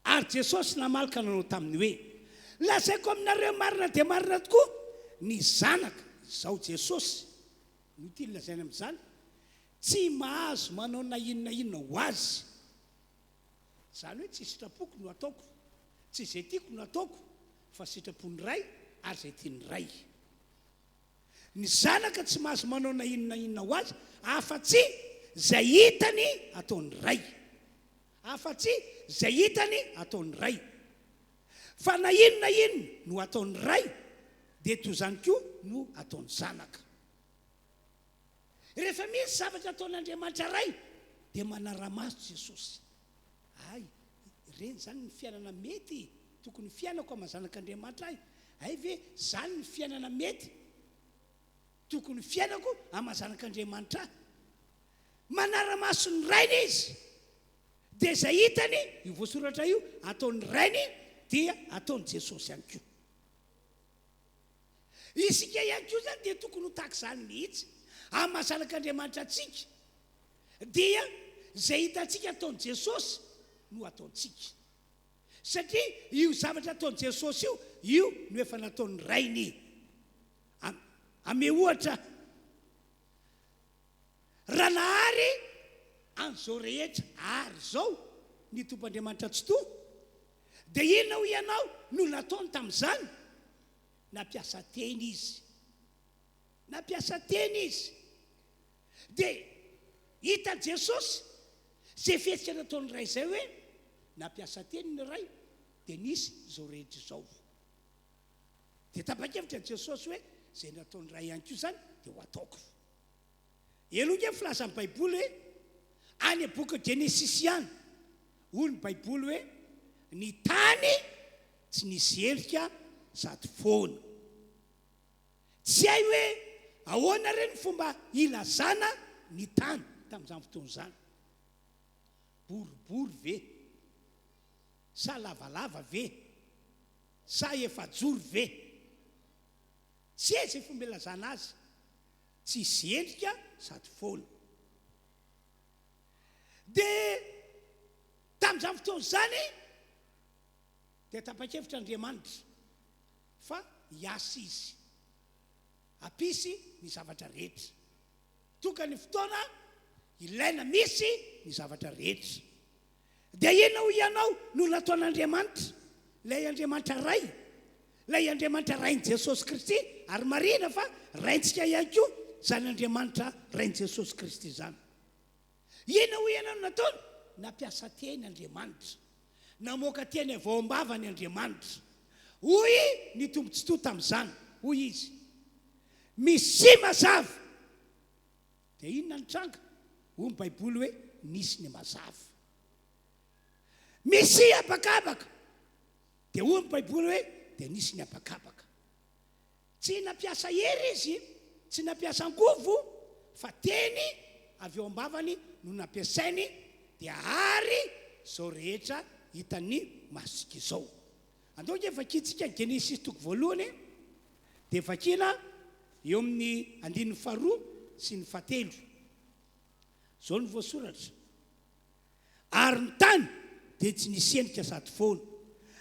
ary Jesosy namalaka nanao taminy hoe, lazaiko aminareo marina dia marina tokoa, ny zanaka izao Jesosy no tia lazaina amin'izany, tsy mahazo manao na inona ho azy. Zany hoe tsy sitrapoko no ataoko, tsy izay tiako no ataoko, fa sitrapony ray ary zay tiany ray. Ny zanaka tsy mahazo manao na inona ho azy afa-tsy zay hitany ataony ray, afa-tsy zay hitany ataony ray. Fa na inona no ataony ray dia toy zany koa no ataony zanaka. Rehefa misy zavatra ataon'Andriamanitra ray dia manara-maso Jesosy: ay, ireny zany ny fiainana mety tokony fiainako amin'ny zanak'Andriamanitra ahy. Ay ve zany ny fiainana mety tokony fiainako amin'ny zanak'Andriamanitra ahy. Manara-maso ny rainy izy, dia zay hitany io voasoratra io ataony rainy dia ataony Jesosy ihany koa. Isika ihany koa zany dia tokony ho tahaka izany mihitsy amin'ny mahazanak'Andriamanitra atsika, dia zay hitantsika ataony Jesosy no ataontsika. Satria io zavatra ataony Jesosy io no efa nataony rainy. Ame ohatra, raha nahary an'izao rehetra ary zao ny tomp'Andriamanitra tsy toa, dia inona ho ianao no nataony tamin'izany? Nampiasa teny izy, nampiasa teny izy. Dia hitan'i Jesosy zay fihetsika nataony ray zay hoe nampiasa teny ny ray, dia nisy zao rehetra izao. Dia tapa-kevitra Jesosy hoe zay nataony ray ihany koa zany dia ho ataoko. Eloka filazan'ny Baiboly hoe any boky Genesis ihany, hoy ny Baiboly hoe ny tany tsy nisy elika sady foana. Tsy hay hoe ahoana reny fomba ilazana ny tany tamin'izany fotoana izany. Boribory ve? sa lavalava ve sa efajoro ve tsy eza fombelazana azy tsy zendrika sady foana dia tamin'izany fotoana zany dia tapa-kevitr'Andriamanitra fa hiasa izy ampisy ny zavatra rehetra tokany fotoana ilaina misy ny zavatra rehetra dia inona ho ianao no nataon'Andriamanitra ilay Andriamanitra ray ilay Andriamanitra rain' Jesosy Kristy ary marina fa raintsika ihany koa zany Andriamanitra rain' Jesosy Kristy zany inona ho ianao no nataony nampiasa teny Andriamanitra namoaka teny avao am-bavany Andriamanitra hoy ny tombontsoa tamin'izany hoy izy misy mazava dia inona ny tranga hoy ny baiboly hoe nisy ny mazava misy abakabaka dia hoy ny baiboly hoe dia nisy ny abakabaka tsy nampiasa hery izy tsy nampiasa angovo fa teny avy eo am-bavany no nampiasainy dia ary zao rehetra hitany masika izao andoka vakitsika Genesis toko voalohany dia vakina eo amin'ny 12 sy ny 7 zao ny voasoratra ary ny tany dia tsy nisy endrika sady foana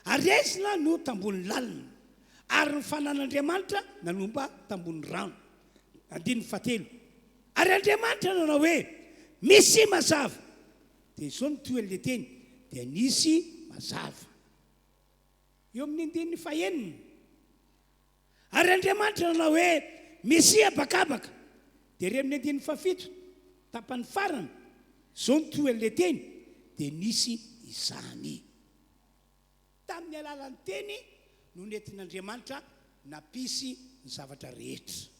ary ezina no tambony lalina ary ny fanan'Andriamanitra nanomba tambony rano 7 ary Andriamanitra nanao hoe misy mazava dia izao ny toel'le teny dia nisy mazava eo amin'ny 9 ary Andriamanitra nanao hoe misy abakabaka dia re amin'ny 7 tapany farany izao ny toel'le teny dia nisy izany tamin'ny alalan'ny teny no nentin'Andriamanitra nampisy ny zavatra rehetra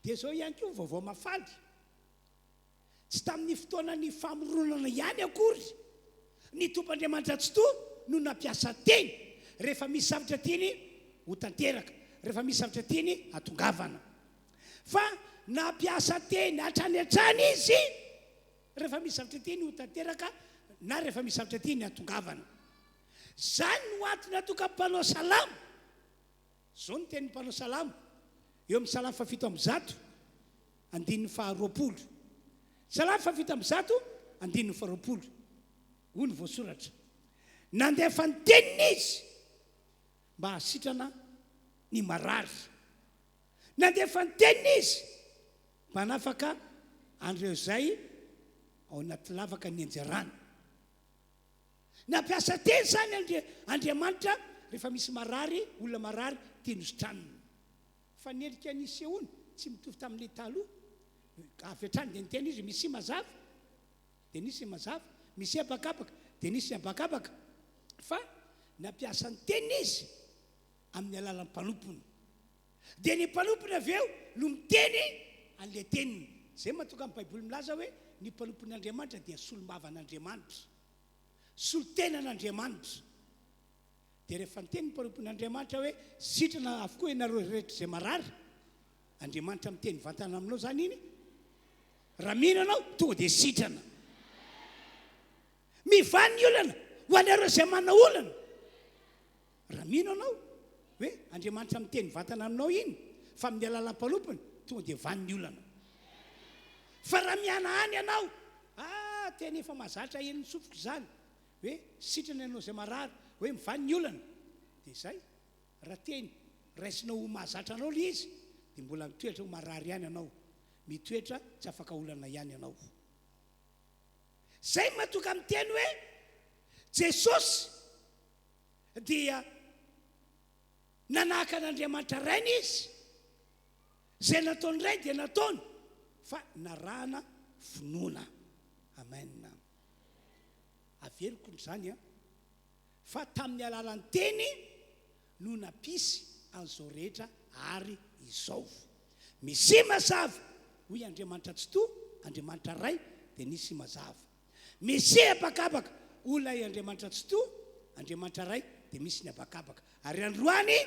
dia zao ihany koa vaovao mafaly tsy tamin'ny fotoana ny famoronana ihany akory ny tompo'Andriamanitra tsy toa no nampiasa teny rehefa misy zavatra tiany ho tanteraka rehefa misy zavatra tiany hatongavana fa nampiasa teny hatrany hatrany izy rehefa misy zavatra tiany ho tanteraka na rehefa misy zavatra tiany hatongavana zany no antony atoka mpanao salamo zao ny teny mpanao salamo eo amin'ny salamo 7 andininy 20 salamo 7 andininy 20 hoy ny voasoratra nandefa ny teniny izy mba hasitrana ny marary nandefa ny teniny izy mba hanafaka andreo zay ao anaty lavaka ny anjarana nampiasa teny zany Andriamanitra rehefa misy marary olona marary tenozitraniny fa nendrika nisy ony tsy mitovy tamin'le taloha avy hatrany dia niteny izy misy mazava dia nisy mazava misy abakabaka dia nisy abakabaka fa nampiasa ny teniny izy amin'ny alalan'ny mpanompony dia ny mpanompony avy eo no miteny an'le teniny zay mahatonga amin'ny baiboly milaza hoe ny mpanompon'Andriamanitra dia solomavan'Andriamanitra solo-tenan'Andriamanitra dia rehefa niteny ny mpanompon'Andriamanitra hoe sitrana avokoa ianareo rehetra izay marary Andriamanitra miteny vantana aminao zany iny raha mihina anao tonga dia sitrana mivany ny olana ho anareo izay manana olana raha mihina anao hoe Andriamanitra miteny vantana aminao iny fa amin'ny alalan'ny mpanompony tonga dia vany ny olana fa raha miana any ianao teny efa mahazatra eny sofiko zany hoe sitrana ianao izay marary hoe mivany ny olana dia izay raha teny raisinao ho mahazatra anao le izy dia mbola mitoetra ho marary ihany ianao mitoetra tsy afaka olana ihany ianao zay mahatonga miteny hoe Jesosy dia nanahaka an'Andriamanitra rainy izy zay nataony ray dia nataony fa narahana finoana amen averiko n'izany fa tamin'ny alalan'ny teny no nampisy an'izao rehetra ary izao misy mazava hoy Andriamanitra tsy toa Andriamanitra ray dia nisy mazava misy abakabaka olay Andriamanitra tsy toa Andriamanitra ray dia misy ny abakabaka ary androany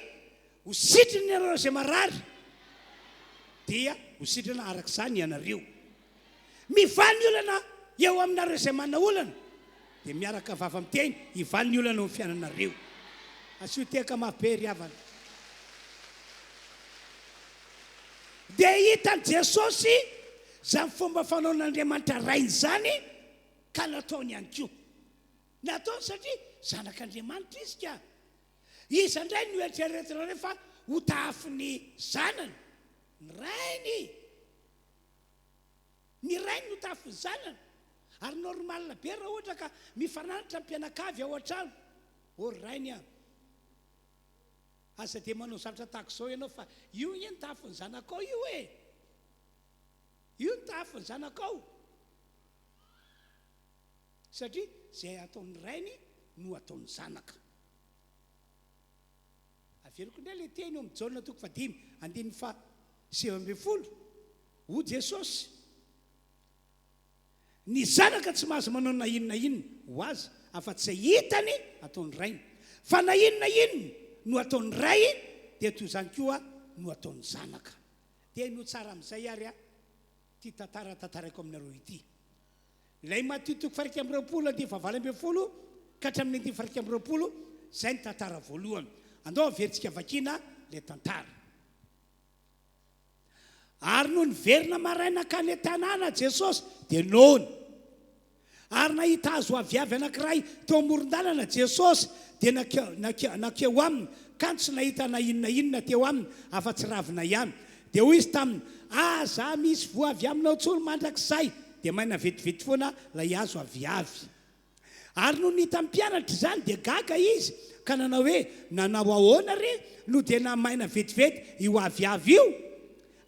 ho sitriny ianareo izay marary dia ho sitrana arak'izany ianareo mivany olana eo aminareo izay manana olana dia miaraka vava miteny hivaly ny olana amin'ny fiainanareo. Asio teka mabe ry havana. Dia hitan' Jesosy zany fomba fanaon'Andriamanitra rainy zany ka nataony ihany koa. Nataony satria zanak'Andriamanitra izy ka. Izy indray no eritreretina rehefa ho tafin'ny zanany. Ny rainy no tafin'ny zanany. Ary normalina be raha ohatra ka mifananitra mpianakavy ao an-trano. Rainy a. Asa dia manao zavatra tahaka izao ianao fa io ny tafin'ny zanakao io e. Io ny tafin'ny zanakao. Satria izay ataon'ny rainy no ataon'ny zanaka. Averiko indray ilay teny eo amin'ny Jaona 5:17. Ho Jesosy. Ny zanaka tsy mahazo manao na inona ho azy afa-tsy izay hitany ataon'ny rainy. Fa na inona no ataon'ny ray dia toy izany koa no ataon'ny zanaka. Dia no tsara amin'izay ary ty tantaraiko aminareo ity. Ilay Matthieu 20:20 ka hatramin'ny 20:20 izay ny tantara voalohany. Andao averintsika vakina ilay tantara. Ary no niverina maraina ka ny tanàna Jesosy dia noana. Ary nahita hazo aviavy anankiray teo amoron-dalana Jesosy dia nakeo aminy ka tsy nahita na inona teo aminy afa-tsy ravina ihany. Dia hoy izy taminy, za misy voavy aminao tsony mandrakizay. Dia maina vetivety foana ilay hazo aviavy. Ary no nita mpianatra izany dia gaga izy ka nanao hoe nanao ahoana re no dia namaina vetivety io aviavy io.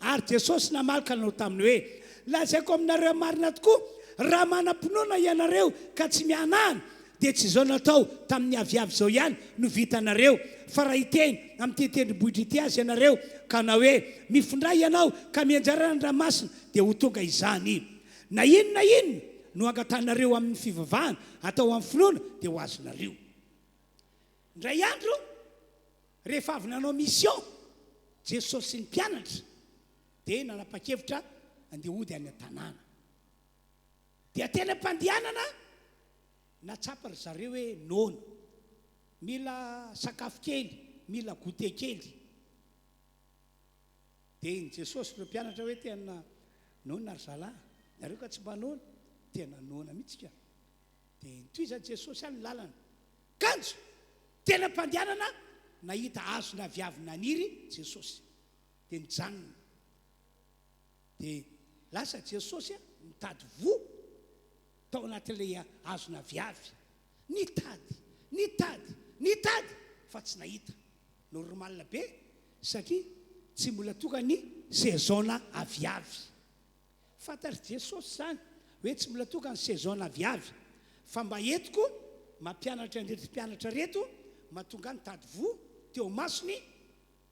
Ary Jesosy namalaka nanao taminy hoe lazaiko aminareo marina tokoa raha manam-pinoana ianareo ka tsy mianahana dia tsy izao natao tamin'ny aviavy izao ihany no vitanareo. Fa raha hiteny amin'ny tendrombohitra ity azy ianareo ka na hoe mifindray ianao ka mianjara ny ranomasina dia ho tonga izany. Na inona no angatanareo amin'ny fivavahana atao amin'ny finoana dia ho azonareo. Indray andro rehefa avy nanao mission Jesosy sy ny mpianatra dia nanapa-kevitra andeha hody any an-tanàna. Dia tena mpandehanana natsapa ry zareo hoe noana. Mila sakafo kely, mila goûter kely. Dia iny Jesosy ireo mpianatra hoe tena noana ry zalahy. Nareo ka tsy mba noana, tena noana mihitsy ka. Dia nitoiza Jesosy any lalana. Kanjo, tena mpandehanana nahita hazo naviavy naniry Jesosy. Dia nijanona. Dia lasa Jesosy mitady voa tao anatin'ilay hazo naviavy. Nitady fa tsy nahita. Normalina be satria tsy mbola tonga ny saison aviavy. Fantary Jesosy zany hoe tsy mbola tonga ny saison aviavy. Fa mba etiko mampianatra ndreky mpianatra reto mahatonga ny tady voa teo masony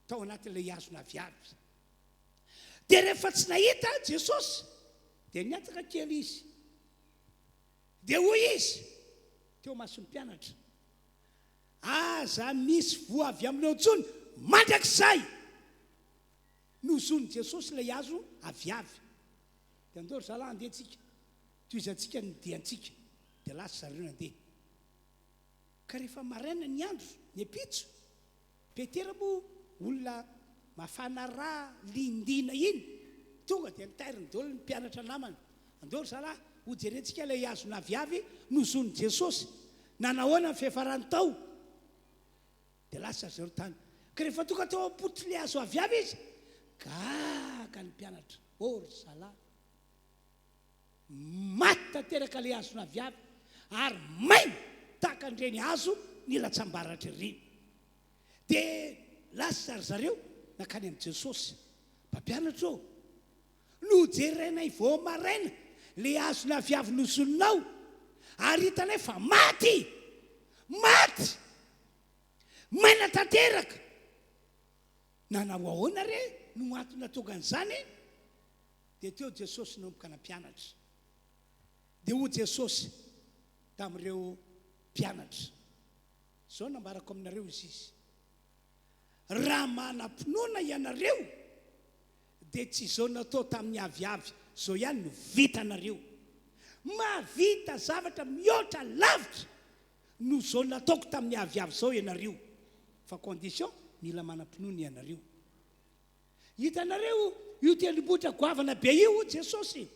tao anatin'ilay hazo naviavy. Dia rehefa tsy nahita Jesosy dia niataka kely izy. Dia hoy izy teo mason'ny mpianatra, za misy voa avy aminao tsony mandrakizay. Nozony Jesosy ilay hazo aviavy. Dia andao ry zalahy andeha antsika, toizantsika ny diantsika. Dia lasa zareo nandeha. Ka rehefa maraina ny andro ny apitso, Petera moa olona mafana raha lindina iny, tonga dia nitairiny daholo ny mpianatra namany. Andao ry zalahy, ho jerentsika ilay hazo naviavy nozony Jesosy. Nanahoana ny fiafarany tao. Dia lasa zareo tany. Ka rehefa tonga teo am-potry ilay hazo aviavy izy, gaga ny mpianatra. Ry zalahy, maty tanteraka ilay hazo naviavy ary maina tahaka an'ireny hazo ny latsambaratra ireny. Dia lasa ry zareo nakany amin'i Jesosy, mpampianatra ô, no jerenay vao maraina ilay hazo naviavy nozoninao ary hitanay fa maty maina tanteraka. Nanao ahoana re no antony tonga an'izany? Dia teo Jesosy nomboka nampianatra. Dia ho Jesosy tamin'ireo mpianatra, izao nambarako aminareo izy. Raha manam-pinoana ianareo dia tsy izao natao tamin'ny aviavy izao ihany no vitanareo. Mahavita zavatra mihoatra lavitra no zao nataoko tamin'ny aviavy zao ianareo. Fa condition mila manam-pinoana ianareo. Hitanareo io tendrombohitra goavana be io Jesosy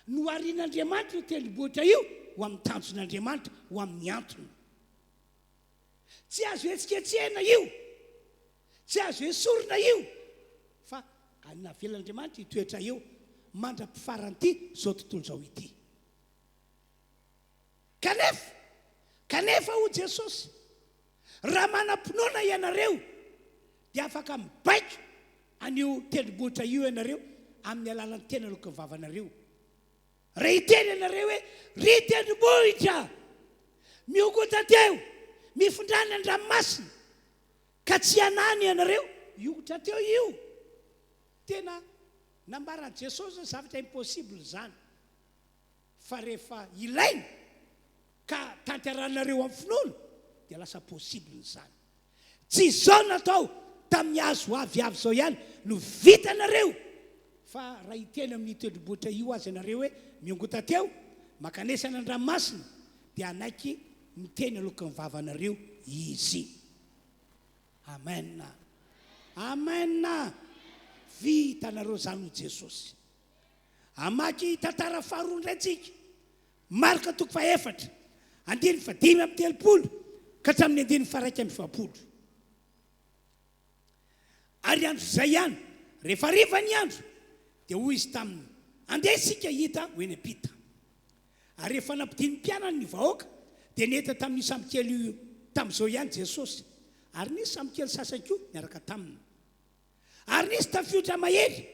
no arian'Andriamanitra io tendrombohitra io ho amin'ny tanjon'Andriamanitra ho amin'ny antony. Tsy azo etsiketsehana io, tsy azo esorina io, fa navelan'Andriamanitra itoetra eo mandra-pifaran'ity zao tontolo zao ity. Kanefa ho Jesosy, raha manam-pinoana ianareo dia afaka mibaiko an'io tendrombohitra io ianareo amin'ny alalan'ny tena loka vavanareo. Raha hiteny ianareo hoe ry tendrombohitra miokota teo, mifondrany an-dranomasina, ka tsy hanany ianareo, iokotra teo io. Tena nambaran'i Jesosy zavatra impossible zany. Fa rehefa ilaina ka tanteranareo amin'ny finoana dia lasa possible zany. Tsy zao natao tamin'ny azo aviavy zao ihany no vitanareo, fa raha hiteny amin'ny tendrombohitra io azy ianareo hoe miongota teo, makanesana an-dranomasina, dia anaiky miteny alokan'ny vavanareo izy. Amen. Amen. Vitanareo zany ho Jesosy. Amaky tantara faharoa indray tsika, Marka 4, 5:30 ka hatramin'ny 1:20. Ary andro zay ihany, rehefa riva ny andro, dia hoy izy taminy, andeha isika hita Oenepita. Ary rehefa nampidiny mpianany ny vahoaka, dia neta tamin'ny sambokely io tamin'izao ihany Jesosy. Ary nisy sambokely sasany koa miaraka taminy. Ary nisy tafiotra mahery,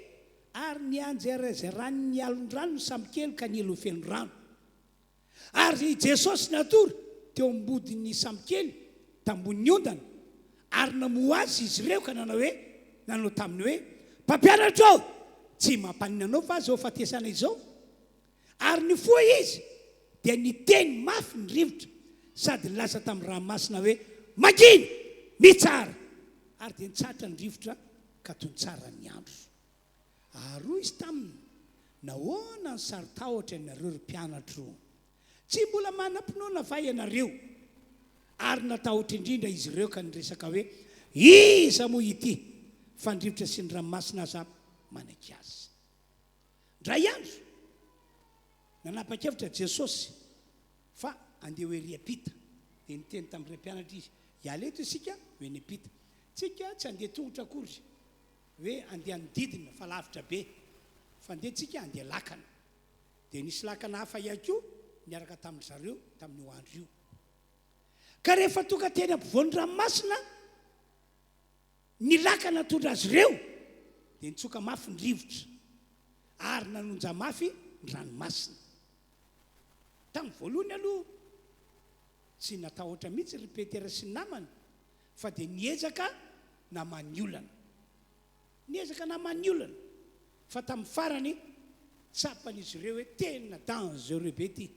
ary nianjerazerany ny alon-drano ny sambokely ka nielo feno rano. Ary Jesosy natory teo ambodin'ny sambokely tambon'ny ondana, ary namoa azy izy ireo ka nanao taminy hoe, mpampianatra ao, tsy mampaninanao fa zao fatesana izao. Ary ny foa izy dia niteny mafy ny rivotra, sady lasa tamin'ny ranomasina hoe maginy, mitsara. Ary dia nitsatra ny rivotra ka toy tsara ny andro. Ary izy taminy, nahoana ny saritahotra ianareo ry mpianatro, tsy mbola manam-pinoana va ianareo? Ary natahotra indrindra izy ireo ka niresaka hoe, iza moa ity fa ny rivotra sy ny ranomasina aza manaiky azy. Ndray andro nanapa-kevitra Jesosy fa andeha hoe riapita, dia niteny tamin'ireo mpianatra izy, ialeto isika Oenepita. Tsika tsy andeha tongotra akory hoe andeha nididina fa lavitra be, fa andeha tsika andeha lakana. Dia nisy lakana hafa ihany koa niaraka tamin'ny zareo tamin'io andro io. Ka rehefa tonga teny ampovoan'ny ranomasina, ny lakana tondra azy ireo dia nitsoka mafy ny rivotra, ary nanonja mafy ny ranomasina. Tamin'ny voalohany aloha tsy natahotra mihitsy ry Petera sy ny namany, fa dia niezaka namany olana. Niezaka namany olana, fa tamin'ny farany tsapan'izy ireo hoe tena dangereux be ty.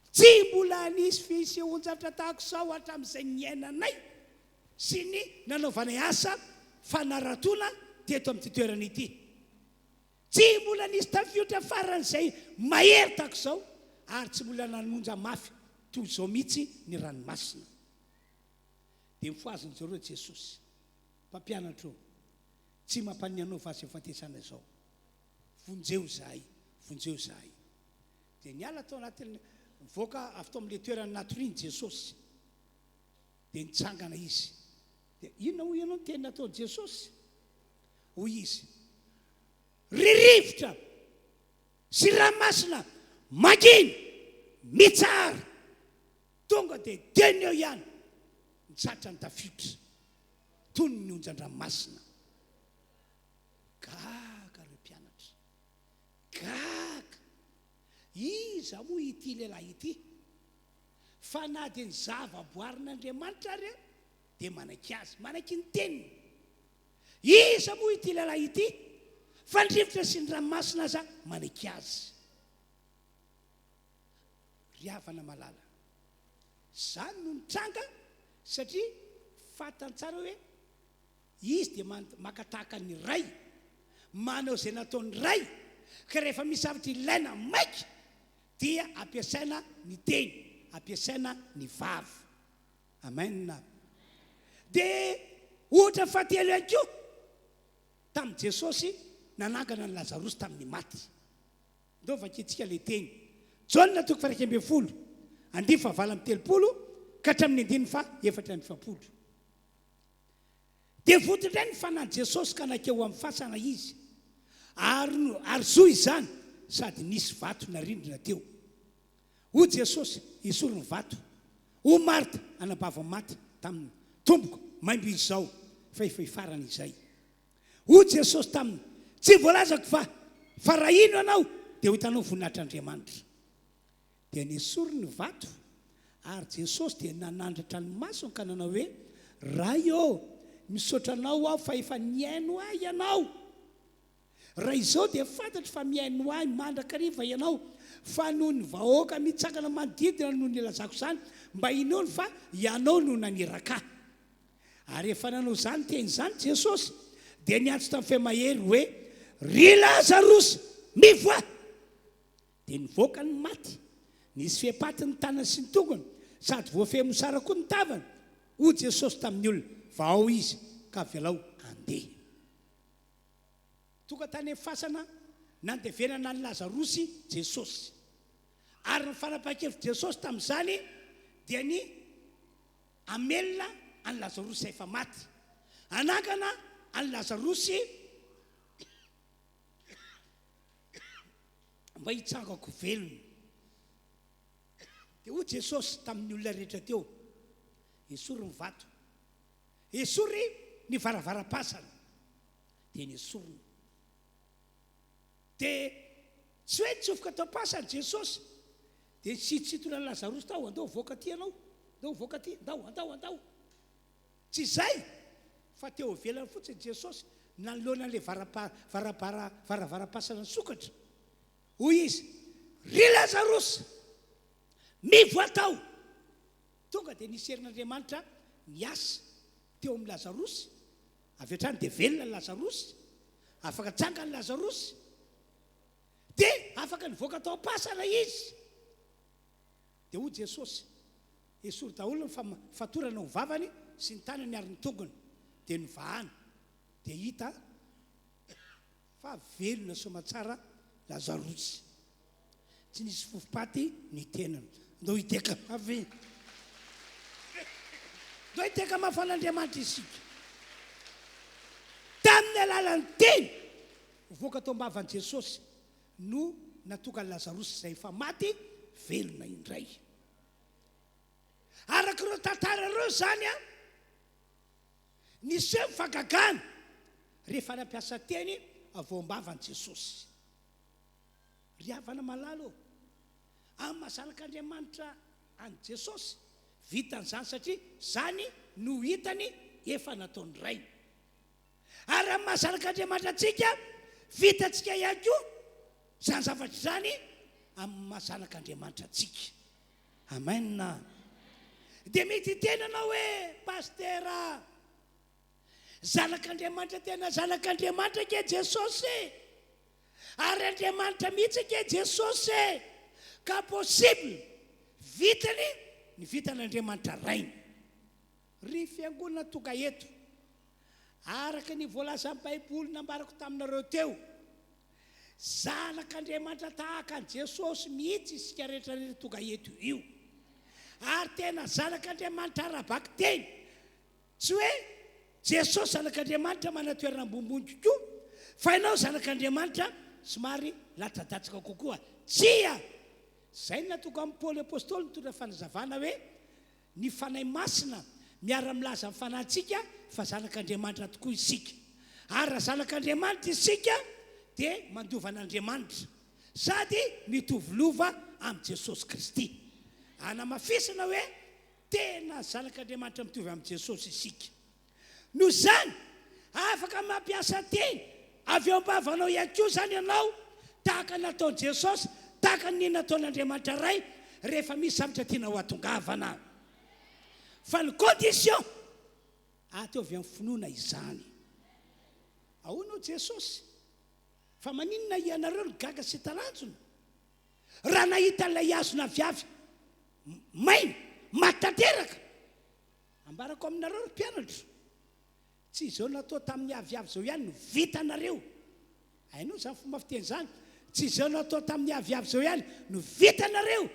Tsy mbola nisy fisehoan-javatra tahaka sao hatramin'izay niainanay sy ny nanaovanay asa fanaratona teto amin'ity toerana ity. Tsy mbola nisy tafiotra faran'izay mahery tahaka sao, ary tsy mbola nanonja mafy toy izao mihitsy ny ranomasina. Dia mifoaziny zareo Jesosy, mpampianatro, tsy mampaninanao va izay fatesana izao. Vonjeo zahay. Dia niala tao anatin'ny mivoaka avy tao amin'ilay toerana natoriany Jesosy. Dia nitsangana izy. Dia inona hoy ianao ny teny nataon'i Jesosy? Hoy izy, ry rivotra sy ranomasina maginy, mitsara. Tonga dia teny eo ihany nitsatra ny tafiotra toy ny onjan-dranomasina. Gaga reo mpianatra, gaga. Iza moa ity lehilahy ity? Fa na dia ny zava-boarin'Andriamanitra reo dia manaiky azy, manaiky ny teniny. Iza moa ity lehilahy ity? Fa ny rivotra sy ny ranomasina aza manaiky azy. Ry havana malala, zany no nitranga, satria fantany tsara hoe izy dia makatahaka ny ray, manao izay nataon'ny ray. Ka rehefa misy zavatra ilaina maika dia ampiasaina ny teny, ampiasaina ny vava. Amen. Dia ohatra fahatelo ihany koa tamin'i Jesosy nanangana ny Lazarosy tamin'ny maty. Ndao vakintsika le teny. Jaona 1:20, Andiny 7:30 ka hatramin'ny 4:40. Dia votindray ny fanan'ny Jesosy ka nakeo amin'ny fasana izy. Ary zoa izany sady nisy vato narindrina teo. O Jesosy isory ny vato. O Marta anabava maty tamin'ny tomboko maimbo izy zao fa efa ifarana izay. O Jesosy taminy tsy voalazako fa raha ino anao dia ho hitanao voninahitr'Andriamanitra. Dia nisory ny vato ary Jesosy dia nanandratra ny masony ka nanao hoe ray misaotra anao aho fa efa niaino ahy ianao. Raha izao dia fantatry fa miaino ahy mandrakariva ianao fa noho ny vahoaka mitsangana manodidina noho ny lazako izany mba inony fa ianao no naniraka. Ary efa nanao izany teny izany Jesosy dia niantso tamin'ny fehamahery hoe ry Lazarosy mivoa. Dia nivoaka ny maty, nisy fehipaty ny tanany sy ny tongony sady voafehmy sara koa ny tavany. O Jesosy tamin'ny olona va ao izy ka velao andeha. Tonga tany amin'ny fasana nandevenana ny Lazarosy Jesosy. Ary ny fanapahan-kevitry Jesosy tamin'izany dia ny amelona any Lazarosy efa maty. Anangana any Lazarosy mba hitsangako velona. Dia o Jesosy tamin'ny olona rehetra teo esory ny vato, esory ny varavaram-pasana, dia nesorony. Dia tsy hoe nitsofoka tao pasana Jesosy dia sitsitona ny Lazarosy tao andao voaka ty anao, andao voaka ty, andao. Tsy izay fa teo velany fotsiny Jesosy nanoloana an'ilay varavaram-pasana ny sokatra. Hoy izy ry Lazarosy mivoa tao. Tonga dia nisy herin'Andriamanitra niasa teo amin'ny Lazarosy. Avy hatrany dia velona ny Lazarosy, afaka tsanga ny Lazarosy, dia afaka nivoaka tao pasana izy. Dia ho Jesosy esory daholo ny fatorana ho vavany sy ny tanany ary ny tongony dia nivahana. Dia hita fa velona somatsara Lazarosy, tsy nisy fofopaty ny tenany. Ndao hiteka avy, ndao hiteka mafan'Andriamanitra isika. Tamin'ny alalan'ny teny voaka tao am-bavan'i Jesosy no natoka ny Lazarosy izay efa maty velona indray. Araka ireo tantara ireo zany nisy hoe mifagagana rehefa nampiasa teny avao am-bavan'i Jesosy. Ry havana malalo amin'ny mahazanak'Andriamanitra any Jesosy vitan'izany satria zany no hitany efa nataony ray. Ary amin'ny mahazanak'Andriamanitra antsika vitantsika ihany koa zany zavatra izany amin'ny mahazanak'Andriamanitra antsika. Amen. Dia mety tenanao hoe pastera zanak'Andriamanitra tena zanak'Andriamanitra ke Jesosy, ary Andriamanitra mihitsy ke Jesosy, ka possible vitany ny vitan'Andriamanitra rainy. Ry fiangonana tonga eto araka ny voalaza amin'ny Baiboly nambarako taminareo teo, zanak'Andriamanitra tahaka ny Jesosy mihitsy isika rehetrarehetra tonga eto io. Ary tena zanak'Andriamanitra arabaky teny, tsy hoe Jesosy zanak'Andriamanitra manatoerana ambonimbony kokoa fa ianao zanak'Andriamanitra somary latsadajaka kokoa. Tsia zay natoka amin'ny Paoly apôstôly mitondra fanazavana hoe ny fanahy masina miara-milaza amin'ny fanantsika fa zanak'Andriamanitra tokoa isika. Ary raha zanak'Andriamanitra isika dia mandiova an'Andriamanitra sady mitovilova amin'ny Jesosy Kristy. Anamafisana hoe tena zanak'Andriamanitra mitovy amin'ny Jesosy isika. Noho izany afaka mampiasa teny avy eo am-bavanao ihany koa zany ianao tahaka nataon'i Jesosy, tahaka ny nataon'Andriamanitra ray rehefa misy zavatra tiana ho atongavana. Fa ny condition atao avy amin'ny finoana izany. Ahoana Jesosy? Fa maninona ianareo ny gaga sy talanjona? raha nahita lay azona viavy maina matateraka ambarako aminareo ry mpianatra tsy izao natao tamin'ny aviavy zao ihany no vitanareo ainao zany fomba fiteny zany tsy izao natao tamin'ny aviavy zao ihany no vitanareo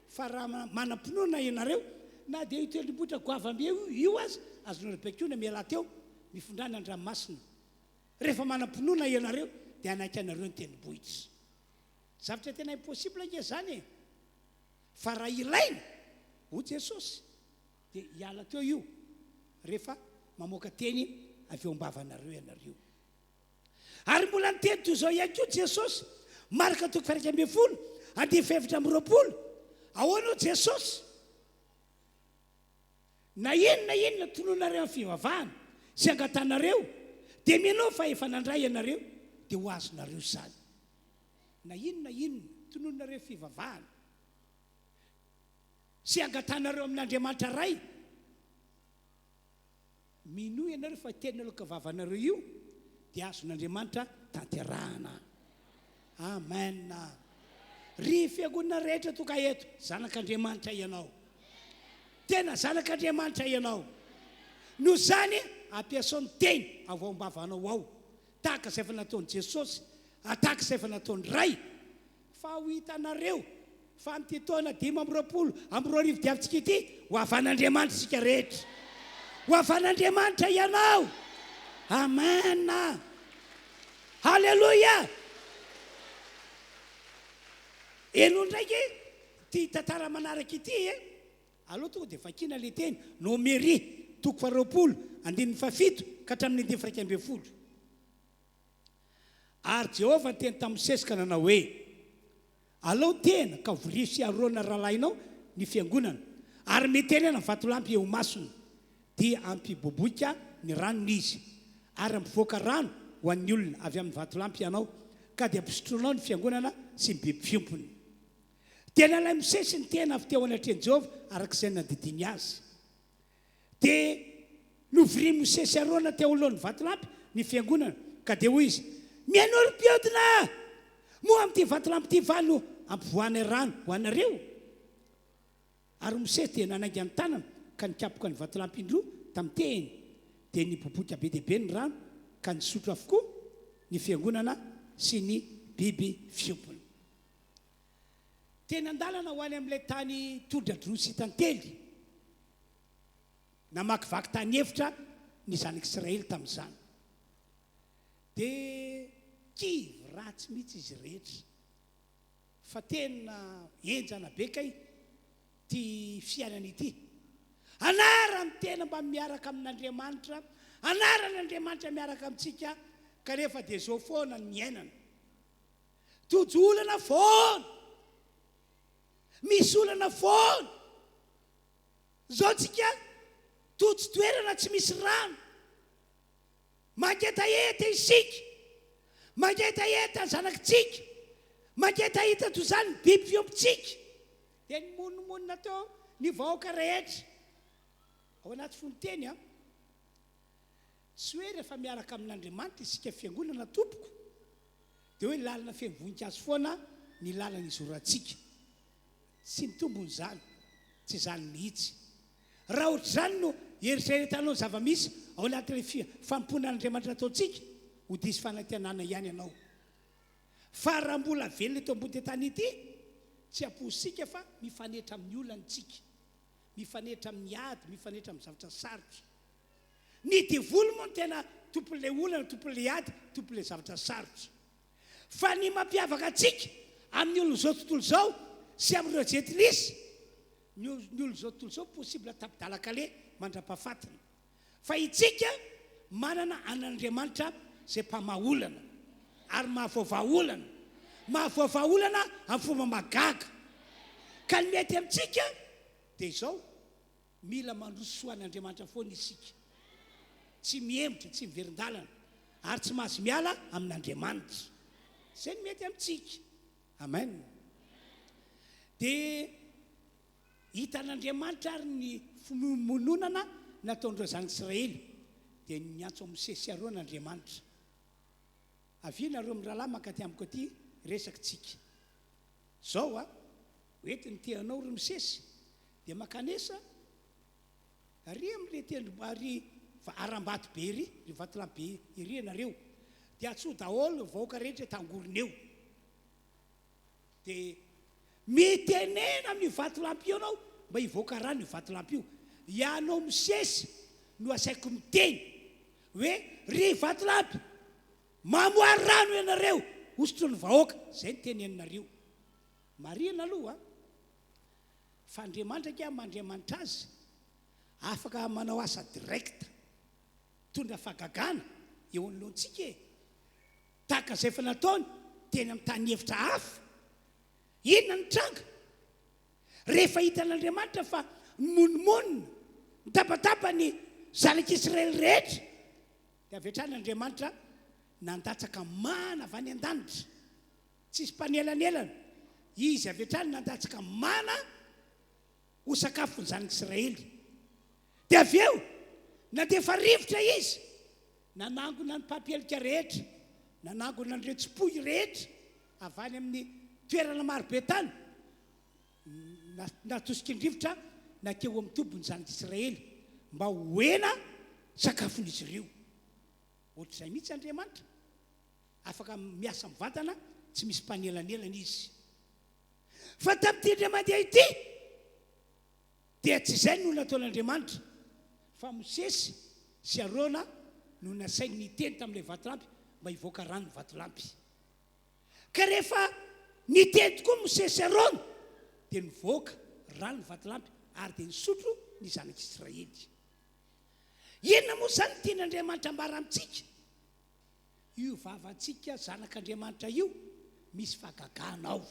fa raha manam-pinoana ianareo na dia io telibotra goavambe io azy azonao repekona miala teo mifondrana andranomasina rehefa manam-pinoana ianareo dia anaiky anareo ny tenibohitra zavatra tena impossible nge zany e fa raha ilaina ho Jesosy dia hiala teo io rehefa mamoaka teny avy eo ambavanareo ianareo ary mbola niteny toy izao ihany koa Jesosy maraka toko fairaka ambin'ny folo andimy fahefatra amby roapolo ahoana Jesosy na inona tononareo amin'ny fivavahana sy angatanareo dia mianao fa efa nandray ianareo dia ho azonareo zany na inona tononareo fivavahana sy angatanareo amin'Andriamanitra ray mino ianareo fa teninareo kavavanareo io dia azon'Andriamanitra tanterahana amen ry fiangonana rehetra toka eto zanak'Andriamanitra ianao tena zanak'Andriamanitra ianao no zany ampiasaony teny avao ambavanao ao tahaka izay efa nataon'i Jesosy tahaka izay efa nataon'ny ray fa ho hitanareo fa amin'ity taona 5 amby 20 diavintsika ity ho avan'Andriamanitra isika rehetra ho avan'Andriamanitra ianao amen halleloia eno ndraiky ty tantara manaraka ity aloha tonga dia vakina le teny Nomery toko 20:17 ka hatramin'ny 21 ary Jehovah teny tamin'ny sesika nanao hoe alao tena ka vorisy arona rahalainao ny fiangonana ary metenena vatolampy eo masona dia ampiboboka ny ranony izy ary ampivoaka rano ho an'ny olona avy amin'ny vatolampy ianao ka dia ampisotronao ny fiangonana sy ny biby fiompony tena ilay misesy ny tena avy teo anatreny Jehovah arak'izay nadidiny azy dia noviri misesy arona teo alohan'ny vatolampy ny fiangonana ka dia hoy izy mianao ry mpiodina moa amin'ity vatolampy ity va no ampivoana rano ho anareo ary misesy dia nanainga ny tanana ka nikapoka ny vatolampy indroa tamin'ny teny dia niboboka be deaibe ny rano ka nisotro avokoa ny fiangonana sy ny biby fiompony tena andalana ho any amin'ilay tany tondradrosy tantely namakivaky tany efitra ny zanak'Israely tamin'izany dia kivy ratsy mihitsy izy rehetra fa tena enjana be kay ty fiainana ity anarany tena mba miaraka amin'Andriamanitra anaran'Andriamanitra miaraka amintsika ka rehefa dia zao foana ny ainana tojolana foana misy olana foana zao tsika totsy toerana tsy misy rano manketaeta isika manketaeta ny zanakitsika manketahita toy izany biby fiompitsika dia ny monomonina teo ny vahoaka rehetra ao anaty fonteny tsy hoe rehefa miaraka amin'Andriamanitra isika fiangonana tompoko dia hoe lalana fianvoninkazo foana ny lalana izorantsika tsy mitombony zany tsy zany mihitsy raha ohatry zany no eritreretanao zava-misy ao anatin'ilay famponan'Andriamanitra ataontsika ho disy fanantenana ihany ianao fa raha mbola velona eto ambony tany ity tsy amposika fa mifanetra amin'ny olantsika mifanetra amin'ny ady mifanetra amin'ny zavatra sarotra ny divolo moa no tena tompon'ilay olana tompon'ilay ady tompon'ilay zavatra sarotra fa ny mampiavaka atsika amin'ny olona zao tontolo zao sy amin'ireo jetylisy ny olona zao tontolo zao possible tapidalakale mandra-pahafatana fa itsika manana an'Andriamanitra zay mpamaolana ary mahavoavaolana mahavoavaolana amin'ny fomba magaga ka ny mety amintsika dia izao mila mandrosoa an'Andriamanitra foana isika tsy mihemotra tsy miverin-dalana ary tsy mahazo miala amin'Andriamanitra zay ny mety amintsika amen dia hitan'Andriamanitra ary ny fimononana nataon'ireo zanak'Israely dia niantso amin'ny sesiaroan'Andriamanitra avianareo amin'ny rahalahy mankaty amiko aty resaka tsika zao oentiny teanao ry misesy dia makanesa ary am'le tendry aram-bato be ry vatolampy be iry anareo dia atsoa daholo vahoaka rehetra tangorony eo dia mitenena amin'ny vatolampy io anao mba hivoaka rano io vatolampy io ianao misesy no asaiko miteny hoe ry vatolampy mamoary rano ianareo osotro ny vahoaka zay ny teny aminareo marina aloha fa Andriamanitra ka mandriamanitra azy afaka manao asa direct tondra fagagana eo anoloantsika e tahaka zay fa nataony teny amin'ny tany hevitra hafa inona ny tranga rehefa hitan'Andriamanitra fa monmonina nitapatapa ny zanak'Israely rehetra dia avy hatrany nandatsaka mana avy any an-danitra tsisy mpanelanelana izy avy hatrany nandatsaka mana ho sakafo ny zanak'Israely dia avy eo na dia efa rivotra izy nanangona ny papielika rehetra nanangona ny retsi-poy rehetra avy any amin'ny toerana marobe tany natosika ny rivotra nakeo amin'ny tombony zanak'Israely mba hoena sakafon'izy ireo ohatr'izay mihitsy Andriamanitra afaka miasa mivantana tsy misy mpanelanelana izy fa tamin'ity Andriamanitra ity dia tsy izay no nataon'Andriamanitra fa Mosesy sy Arona no nasainy niteny tamin'ilay vatolampy mba hivoaka rano ny vatolampy ka rehefa niteny tokoa Mosesy sy Arona dia nivoaka rano ny vatolampy ary dia nisotro ny zanak'Israely inona moa zany tian'Andriamanitra ambara amintsika io vavantsika zanak'Andriamanitra io misy fagaganao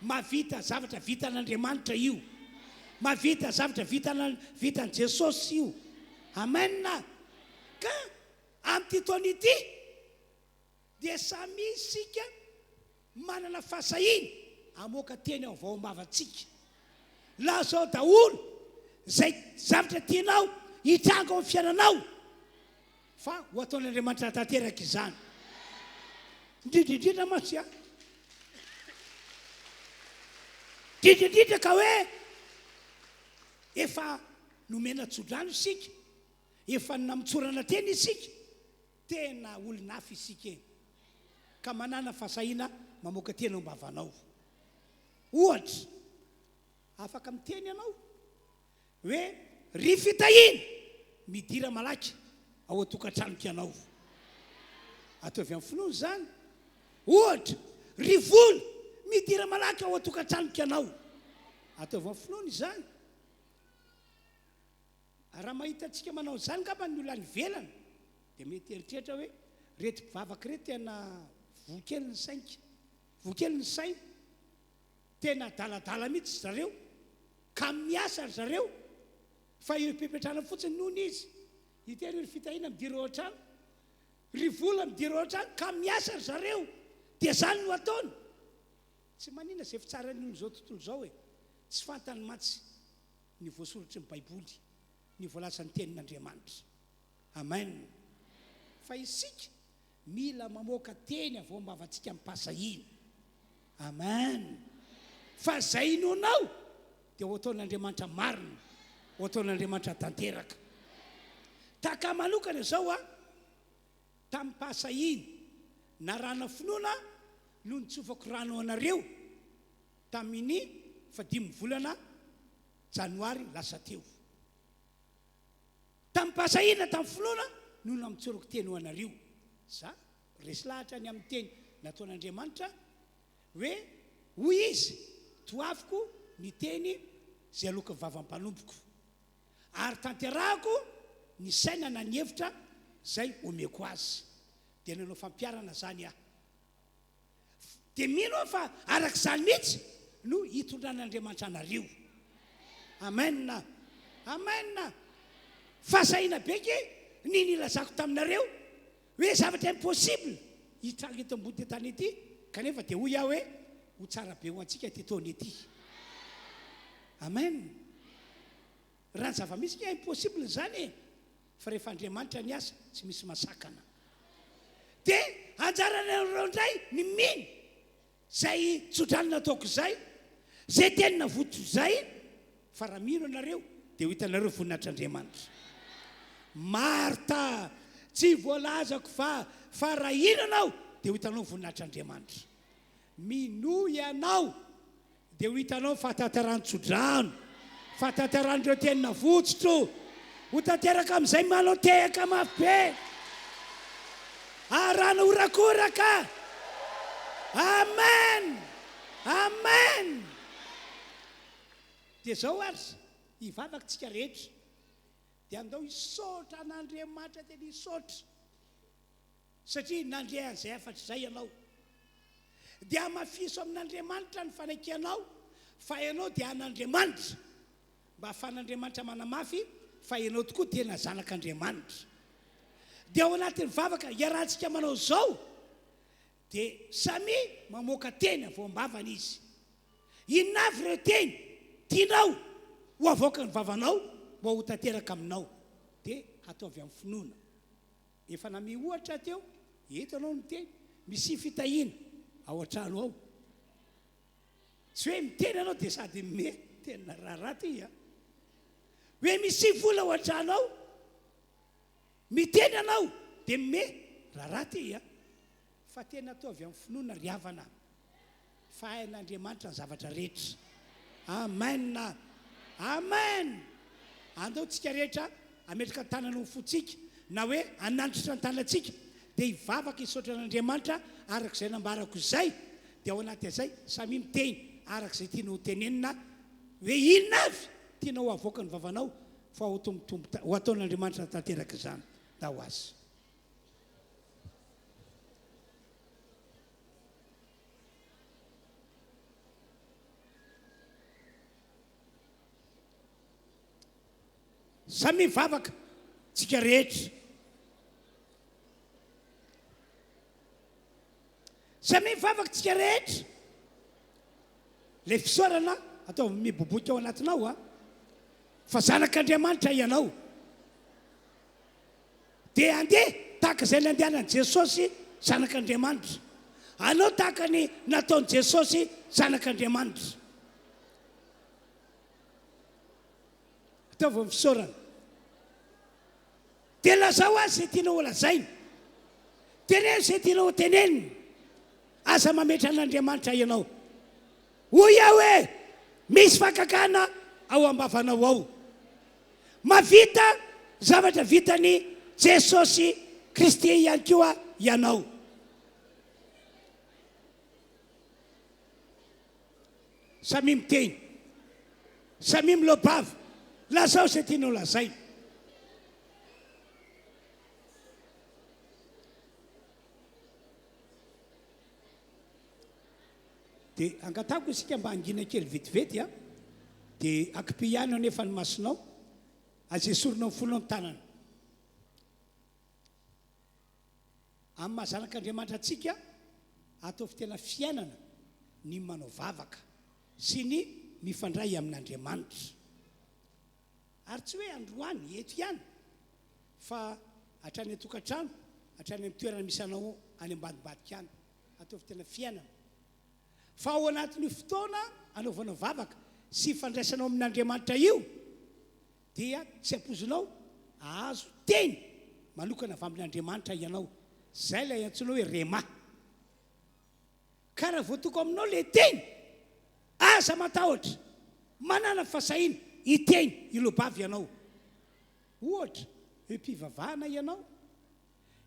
mavita zavatra vitan'Andriamanitra io mavita zavatra vitan' Jesosy io amen ka amin'ity taona ity dia samy isika manana fahasahina amoaka teny ao vao mavatsika la zao daholo zay zavatra tianao hitranga ao amin'ny fiainanao fa ho ataon'Andriamanitra tanteraka izany indrindrindrindra masy a indrindrindrindra ka hoe efa nomena tsodrano isika efa namitsorana teny isika tena olonafy isika eny ka manana fahasahina mamoaka teny ombavanao ohatra afaka miteny ianao hoe ry fitahina midira malaky ao atokantranoko ianao ataovy amin'ny finoana zany ohatra ry vola midira malaky ao atokantranoko ianao ataovy amin'ny finoana izany raha mahita antsika manao zany ngamba ny olona ny velana dia mety eritreritra hoe reto bavaka reto tena vokely ny sainka vokely ny saina tena daladala mihitsy zareo ka miasa zareo fa io ipepetrana fotsiny nohony izy iteny ry fitahina midira ao an-trano ry vola midira ao an-trano ka miasa zareo dia zany no ataony tsy manina zay fitsarany olo zao tontolo zao e tsy fantany matsy ny voasorotry ny baiboly ny voalasan'ny tenin'Andriamanitra amen fa isika mila mamoaka teny avao mbavantsika mipasahina amen fa zay inonao dia ho ataon'Andriamanitra marina ho ataon'Andriamanitra tanteraka taka manokana zao a tamin'ny pasahina na rana finoana no nitsofako rano anareo tamin'ny 5 volana janoary lasa teo tamin'ny pasahina tamin'ny finoana no namitsorako teny ho anareo za resy lahatra ny amin'ny teny nataon'Andriamanitra hoe hoy izy toaviko ny teny zay aloka vavam-panompoko ary tanterahako ny saina na ny hevitra zay omeko azy dia nanao fampiarana zany aho dia mino fa arak'izany mihitsy no hitondran'Andriamanitra anareo amen amen fahasahina beky niny ilazako taminareo hoe zavatra impossible hitranga eto ambony ty tany ity kanefa dia hoy aho hoe ho tsara be ho antsika ty taona ity amen raha ny zava-misy ka impossible zany e fa rehefa Andriamanitra ny asa tsy misy masakana dia anjarany ireo indray ny miny zay tsodrano nataoko zay zay tenina voto zay fa raha mino anareo dia ho hitanareo voninahitr'Andriamanitra. Marta tsy voalazako fa raha ino anao dia ho hitanao voninahitr'Andriamanitra. Mino ianao dia ho hitanao fahatantaran-tsodrano, fahatantaran'ireo tenina votsotro, ho tanteraka amin'izay manao tehaka mafy be, arana horakoraka. Amen, amen. dia zao ary hivavakantsika rehetra dia andao hisaotra an'Andriamanitra tena hisaotra, satria nandre an'izay afatra izay ianao dia mafiso amin'Andriamanitra ny fanaikianao fa ianao dia an'Andriamanitra, mba ahafahan'Andriamanitra manamafy fa ianao tokoa tena zanak'Andriamanitra. dia ao anatin'ny vavaka iarahantsika manao zao dia samy mamoaka teny vao ambavana izy. Inona avy ireo teny tianao ho avoaka ny vavanao mba ho tanteraka aminao dia ataovy amin'ny finoana. Efa nami ohatra teo etanao ny teny misy fitahiana ao an-trano ao, tsy hoe miteny anao dia sady me tena raharaha ty a hoe misy vola ao an-trano ao, miteny anao dia me raharaha ty a fa tena ataovy amin'ny finoana ry havana fa hain'Andriamanitra ny zavatra rehetra. Amen, amen. Andao tsika rehetra ametraka tanana ny fotsika na hoe anantritra ny tanantsika dia hivavaka hisaotra an'Andriamanitra arak'izay nambarako izay. dia ao anatin'izay samy miteny arak'izay tianao tenenina hoe inona avy tianao avoaka ny vavanao fa ho ataon'Andriamanitra tanteraka izany. Da ho azy. Samy mivavaka tsika rehetra, samy mivavaka tsika rehetra. Le fisaorana atao miboboka ao anatinao a fa zanak'Andriamanitra ianao dia andeha tahaka izay nandehanan'i Jesosy zanak'Andriamanitra, anao tahaka ny nataon'i Jesosy zanak'Andriamanitra. Ataovy amin'ny fisaorana dia lazao azy izay tianao ho lazaina, teneno izay tianao ho tenenina, aza mametra an'Andriamanitra ianao. Hoy aho hoe misy fakakana ao ambavanao ao, mavita zavatra vitany Jesosy Kristy ihany koa ianao. Samy miteny, samy milobava, lazao izay tianao lazaina. dia angatako isika mba angina kely vetivety a dia akipihana nefa ny masonao azesorinao ny folonao ny tanana amin'ny mahazanak'Andriamanitra atsika ataovy tena fiainana ny manao vavaka sy ny mifandray amin'Andriamanitra. Ary tsy hoe androany eto ihany fa hatrany atokantrano, hatrany amin'ny toerana misy anao any ambadibadika any, ataovy tena fiainana. Fa ao anatin'io fotoana anaovanao vavaka sy fandraisanao amin'Andriamanitra io dia tsy ampozinao ahazo teny manokana avy amin'Andriamanitra ianao. Zay ilay antsoinao hoe rema. Ka raha voatoko aminao le teny, aza matahotra manana fasahiana hiteny ilobavy ianao. Ohatra hoe mpivavahana ianao,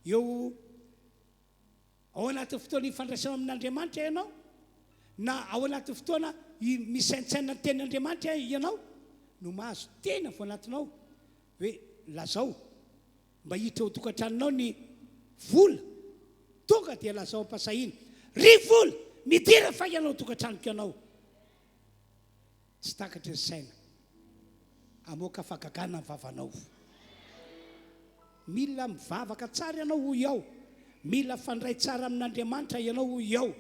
eo ao anatin'ny fotoana ifandraisanao amin'Andriamanitra ianao, na ao anatin'ny fotoana misaintsaina ny tenin'Andriamanitra ianao, no mahazo tena vo anatinao hoe lazao mba hiditra ho tokantranonao ny vola, tonga dia lazao ampasahiana ry vola midira fa ianao tokantranoko ianao. Tsy takatra ny saina amoaka fagagana ny vavanao. Mila mivavaka tsara ianao hoy ao, mila fandray tsara amin'Andriamanitra ianao hoy ao,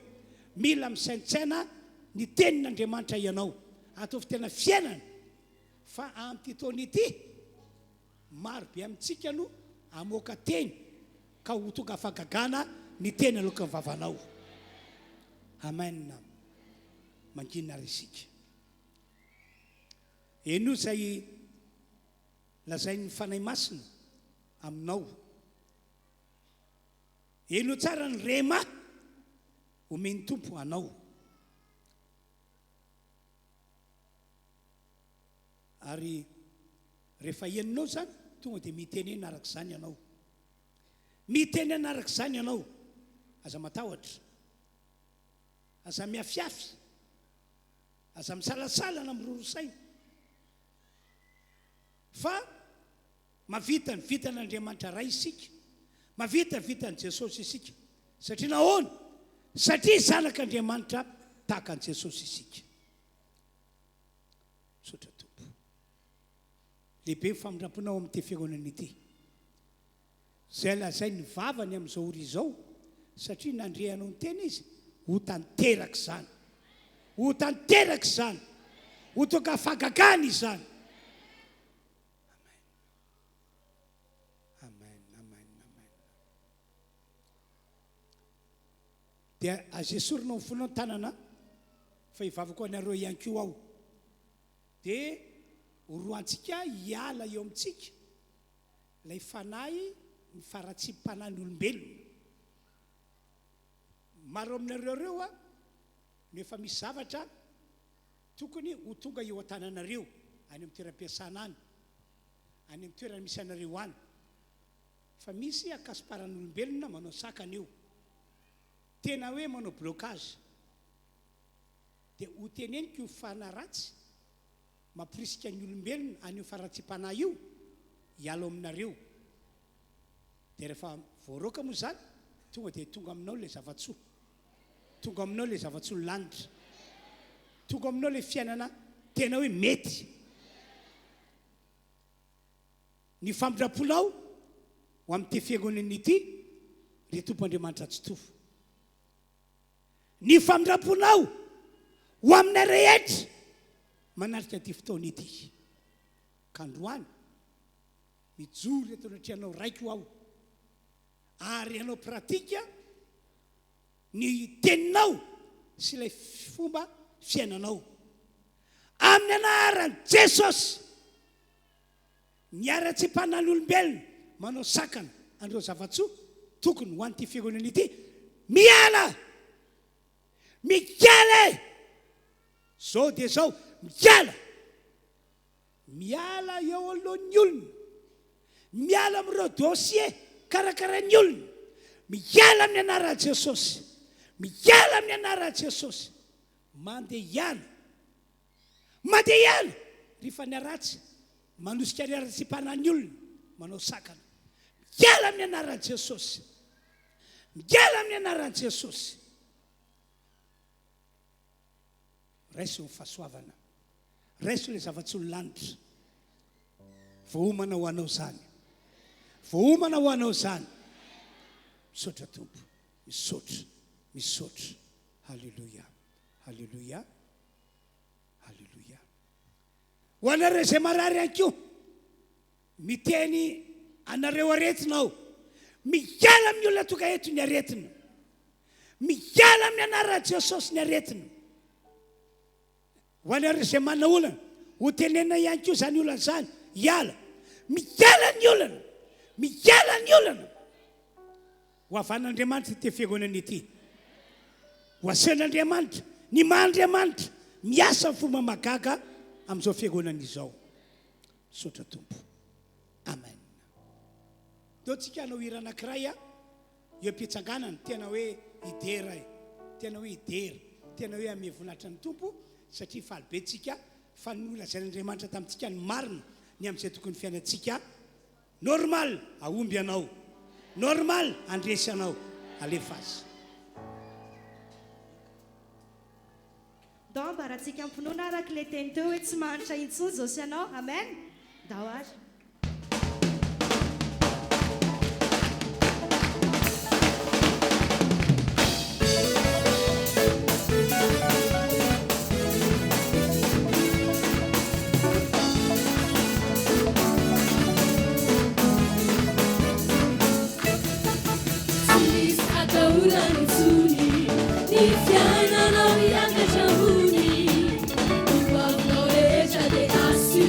mila misaintsaina ny tenin'Andriamanitra ianao. Ataovy tena fiainana fa amin'ny taona ity maro be amintsika no amoaka teny ka ho tonga fagagana ny teny aloka ny vavanao. Amen. Manginina ry isika. eno zay lazain'ny fanay masina aminao eno tsara ny rema omeny tompo anao ary rehefa eninao zany tonga dia mitenena araka izany ianao mitenena araka izany ianao aza matahotra aza miafiafy aza misalasalana mirorosaina fa mavita ny vitan'Andriamanitra ray isika mavita vitan'i Jesosy isika satria nahoana satria zanak'Andriamanitra tahaka an'i Jesosy isika sotra tompo lehibe famindramponao amin'ity fiangonana ity zay lazay ny vavany amin'izao ora izao satria nandrehanao ny tena izy ho tanteraka izany ho tanteraka izany ho toka fagagana izany amen amen amen dia aza esorinao ny fonao ny tanana fa hivavako anareo ihany koa aho dia horoantsika hiala eo amintsika ilay fanahy ny faratsym-panahy ny olombelona maro aminareo reo a no efa misy zavatra tokony ho tonga eo an-tananareo any amin'ny toeram-piasana any any amin'ny toerana misy anareo any fa misy akasiparan'olombelona manao sakana eo tena hoe manao blocage dia ho teneniko io fanaratsy mampirisika ny olombelona an'io faratsym-panahy io hialo aminareo dia rehefa voaroaka moa zany tonga dia tonga aminao le zavatsoa tonga aminao le zavatsoa lanitra tonga aminao le fiainana tena hoe mety ny famindramponao ho amin'ity fiangonana ity ry tompoandriamanitra tsitofo ny famindramponao ho amina rehetra manarika ty fotoana ity ka androany mijoro eto anatrianao raiko aho ary anao pratika ny teninao sy ilay fomba fiainanao amin'ny anaran'i Jesosy ny ara-tsy-panan'olombelona manao sakana andreo zavatsoa tokony ho an'ity fiangonana ity miala miala zao dia zao miala eo alohan'ny olona miala amin'ireo dossier karakarany olona miala amin'ny anaran'i Jesosy miala amin'ny anaran'i Jesosy mandeha ihany rehefa ny aratsy manosika ny ara-tsy-panan'ny olona manao sakana miala amin'ny anaran'i Jesosy miala amin'ny anaran'i Jesosy raiso ny fahasoavana raiso le zavatsy ny lanitra voahomana ho anao zany voahomana ho anao zany misaotra tompo misaotra halleluia halleluia halleluia ho anareo zay marary ihany koa miteny anareo aretinao miala amin'ny olona toka eto ny aretina miala amin'ny anaran'i Jesosy ny aretina ho anareo zay manana olana ho tenena ihany koa zany olana zany miala ny olana ho avan'Andriamanitra ity fiangonana ity ho asen'Andriamanitra ny mahandriamanitra miasa ny fomba magaga amin'izao fiangonana izao sotra tompo amen totsika hanao hira anankiray a eo am-pitsanganana tena hoe idera tena hoe idera tena hoe ame voninahitra ny tompo satria falibetsika fa ny olazain'Andriamanitra tamintsika ny marina ny amin'izay tokony fiainantsika normal aomby anao normal andresy anao alefa azy dao mba raha tsika ampinoana araka le teny teo hoe tsy mahanitra intsony zao sy anao amen dao ary Fianana miakatra hony, ipavonao rehetra dia asy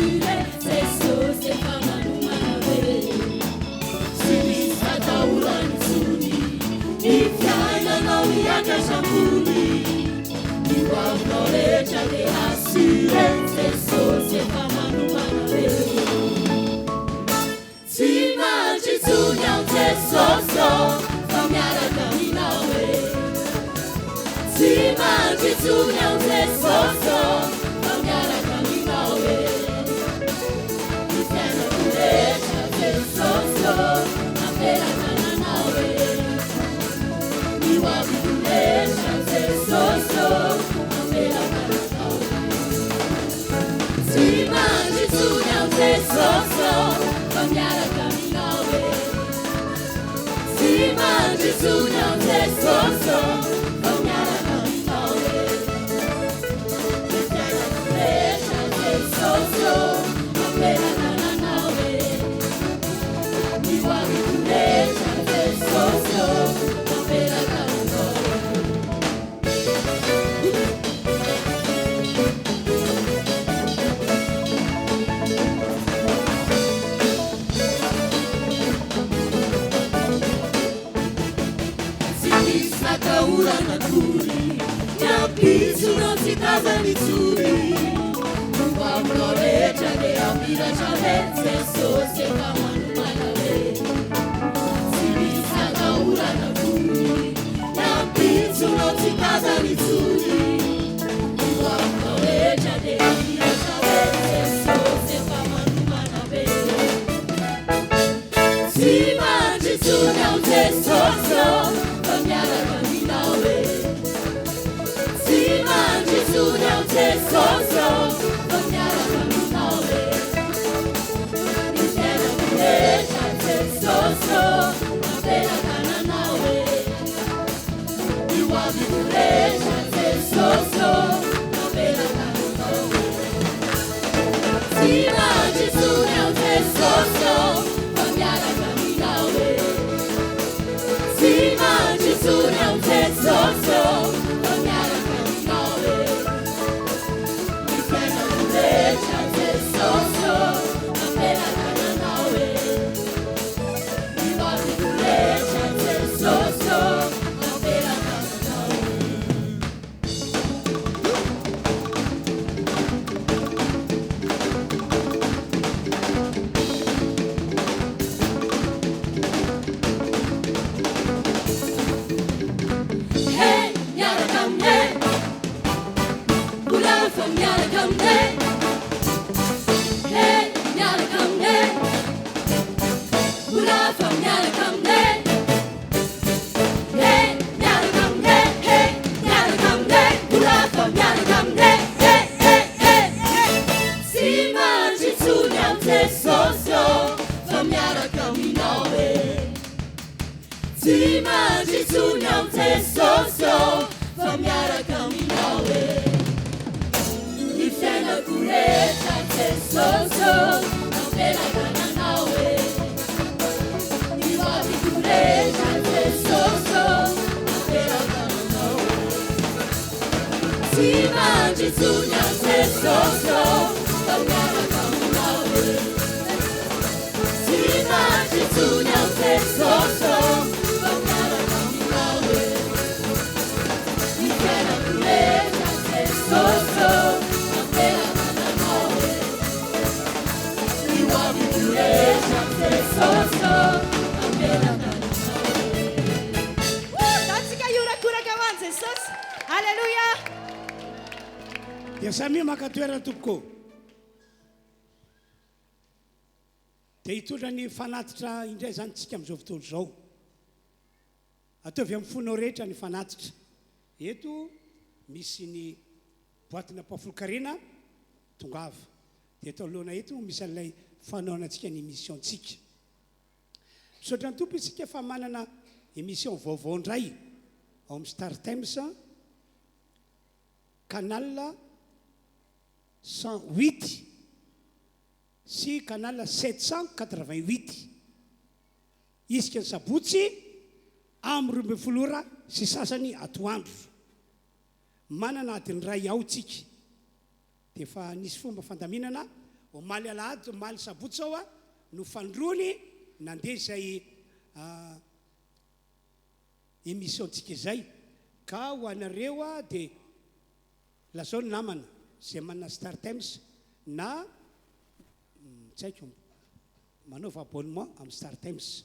dia samy makatoerana tompoko dia hitondra ny fanatitra indray zany tsika amin'izao fotoana izao ataovy amin'ny fonao rehetra ny fanatitra eto misy ny boatina mpafolokarena tongava dia eto alohana eto misy an'ilay fanaonantsika ny émissiontsika misaotra ny tompo isika fa manana émission vaovao indray ao amin'ny Star Times canal 108 sy canal 788 isika ny sabotsy amin'ny 12 ora sy sasany atoandro manana adiny ray ao tsika dia fa nisy fomba fandaminana omaly alahady omaly sabotsy ao no fandrony nandeha izay émissiontsika izay ka ho anareo dia lazao ny namana zay manana Star Times na tsy haiko manaova abonnement amin'ny Star Times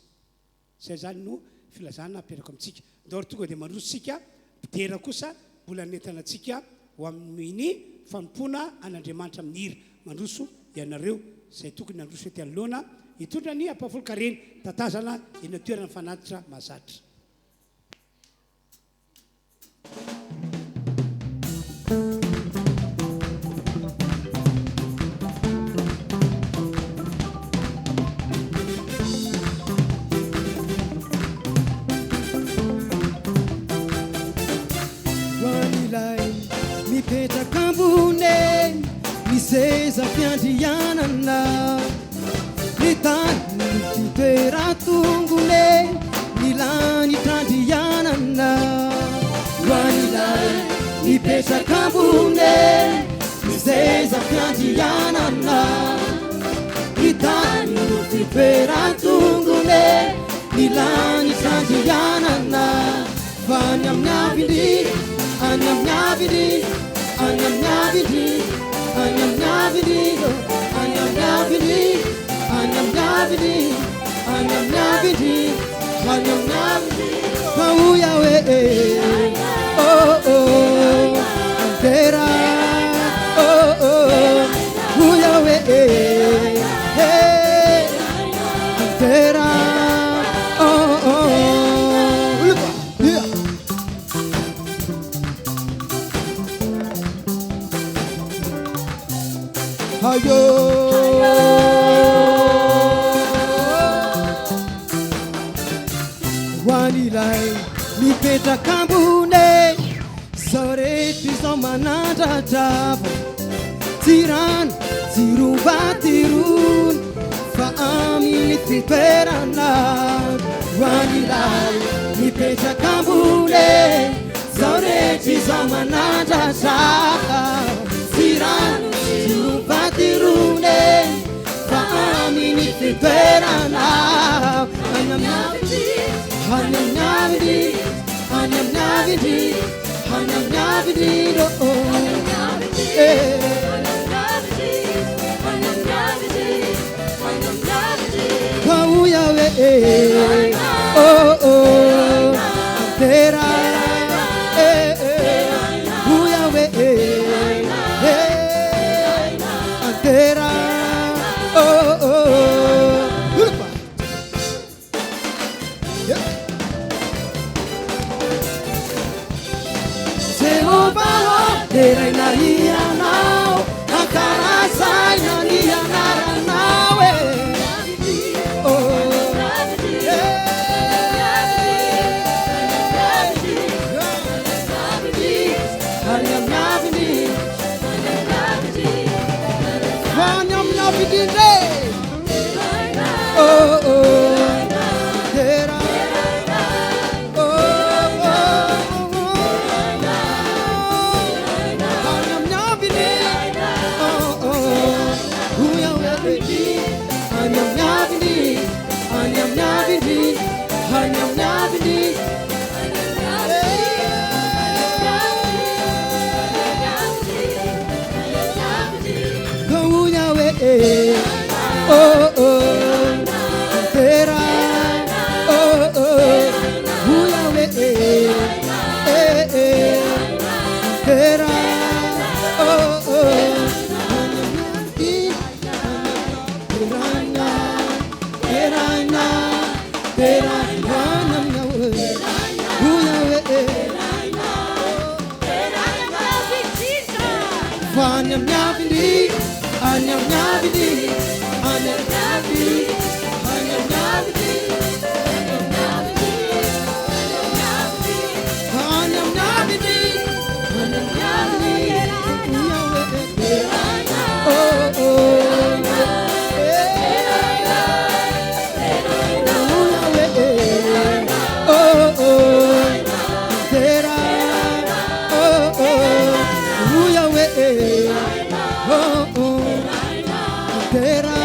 zay zany no filazana aperako amintsika ndao tonga dia mandrositsika mpidera kosa mbola nentanantsika ho amin'ny fanompoana an'Andriamanitra amin'ny hira mandroso ianareo zay tokony androso ety anoloana hitondra ny ampavolo-kareny tatazana eny toerana fanatitra mahazatra. Petrakambune miseza fiandrianana nitany fitoeratongone nilany trandrianana hoanilay mipetrakambune miseza fiandrianana nitany fitoeratongone nilany trandrianana vany amin'ny aviny any amin'ny aviny Anyamnyavidi, anyamnyavidi, anyamnyavidi, anyamnyavidi, anyamnyavidi, anyamnyavidi. Pauya we, oh oh, antera, oh oh, pauya we, hey, antera, oh oh. Hayo wanilay mipetrakambune sorety zao manandratravo tiran tirobatirony fa amin'ny fitoerana wanilay mipetrakambune sorety zao manandratravo tiran Batirune, Famini Fiperana, Anyamnavidi, Anyamnavidi, Anyamnavidi, Anyamnavidi, oh, Anyamnavidi, Anyamnavidi, Anyamnavidi, Pauya we, oh oh, Antera, Pauya we, Antera, oh oh, Jehovah, Tera inaria now, Akarasai inaria now, oh, oh oh, Tera, oh oh, Anyamnyavidi, oh oh, Anyamnyavidi, Anyamnyavidi, Anyamnyavidi, Anyamnyavidi. Oh oh, Tera, oh oh, Huyawe, Tera, oh oh, Terana, Terana, Terana, Huyawe, Anyamnyavidi, Anyamnyavidi, Anyamnyavidi, Anyamnyavidi, Anyamnyavidi, Anyamnyavidi, oh oh, oh oh, Tera, oh oh, Yahweh. Oh, oh, Tera,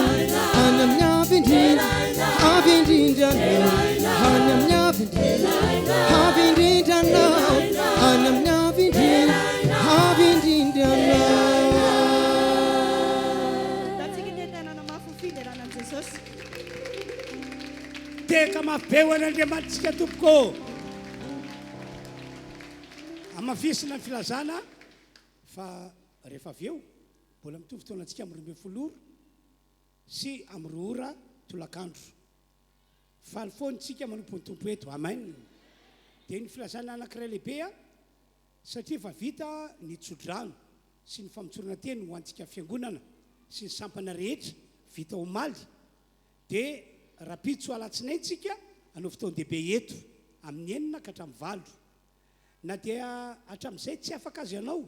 Any amin'ny avindrindrana any amin'ny avindrindrana any amin'ny avindrindrana. Datsika te tanana mafy fideranan'i Jesosy. Teka mafy be ho an'Andriamanitsika tompoko. Amafisina ny filazana fa rehefa avy eo mbola mitovy fotoanantsika amin'ny 12 sy amin'ny 2 ora tolakandro. Faly foantsika manompo ny tompo eto. Amen. Dia ny filazana anankiray lehibe satria fa vita ny tsodrano sy ny famontsorana teny ho antsika fiangonana sy ny sampana rehetra vita omaly. Dia rapitso alatsinaintsika anao fotoan-dehibe eto amin'ny 9 ka hatramin'ny 8. Na dia hatramin'izay tsy afaka azy ianao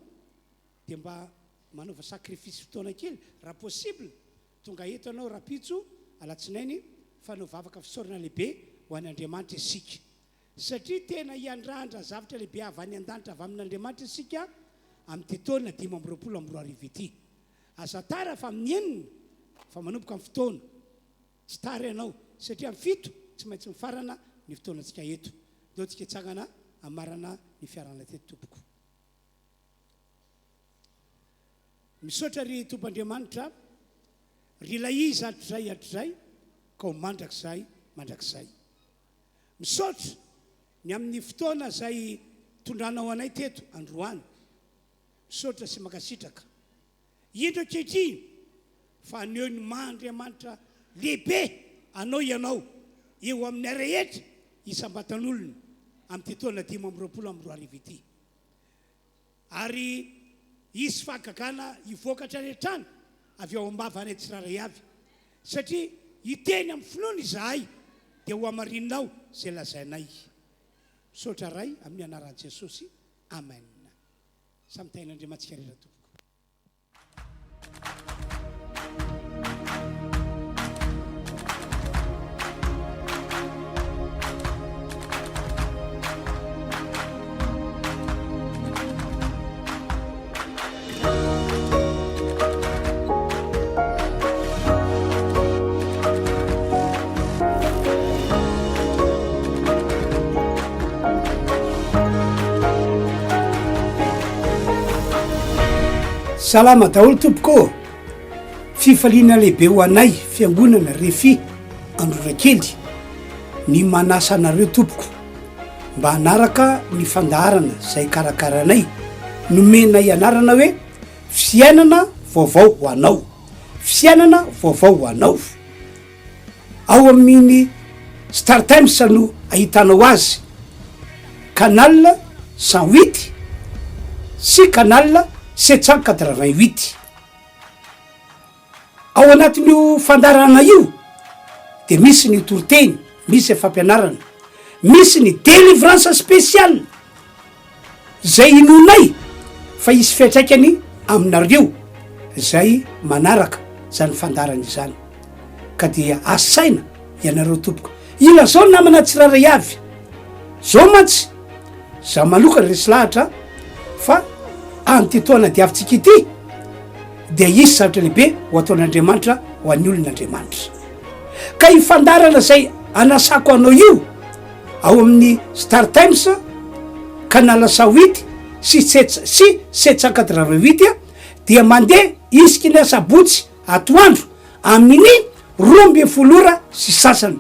dia mba manaova sakrifisy fotoana kely raha possible tonga eto anao rapitso alatsinainy fa anao vavaka fisaorana lehibe ho an'Andriamanitra isika. Satria tena hiandrandra zavatra lehibe avy any an-danitra avy amin'Andriamanitra isika amin'ny taona 5:20 ity. Aza tara fa amin'ny 9 fa manomboka amin'ny fotoana tsy tara ianao satria amin'ny 7 tsy maintsy mifarana ny fotoanantsika eto. Deo tsika hitsangana amarana ny fiarana teto tompoko. Misaotra ry Tompoandriamanitra ry ilay izy hatrizay ka ho mandrakizay. Misaotra ny amin'ny fotoana izay tondranao anay teto androany. Misaotra sy makasitraka. Indro ankehitriny fa aneo ny Andriamanitra lehibe anao ianao eo amin'ny rehetra isam-batan'olona amin'ny taona 5:20 ity. Ary isy fahagagana hivokatra rehetrany avy ao ambavany tsiraray avy satria hiteny amin'ny finoana izahay dia ho amarinao izay lazainay. Misaotra ray amin'ny anaran'i Jesosy. Amen. Samy tain'Andriamantsika rehetra tompoko. Salama daholo tompoko. Fifaliana lehibe ho anay fiangonana RHEFI Androndrakely ny manasa anareo tompoko mba hanaraka ny fandaharana izay karakaranay nomenay anarana hoe fiainana vaovao ho anao. Fiainana vaovao ho anao. Ao amin'ny Star Times no ahitanao azy. Canal 108 sy canal 788. Ao anatin'io fandarana io dia misy ny toriteny, misy fampianarana, misy ny délivrance spéciale zay inonay fa isy fiantraikany aminareo zay manaraka zany fandarana izany. Ka dia asaina ianareo tompoko. Ila zao namana tsiraray avy zao mantsy za maloka resy lahatra fa antitoana diavintsika ity dia isy zavatra lehibe ho ataon'Andriamanitra ho an'ny olon'Andriamanitra. Ka ifandarana zay anasako anao io ao amin'ny Star Times canal 108 sy 788 dia mandeha isika ny sabotsy atoandro amin'ny 12 ora sy sasany.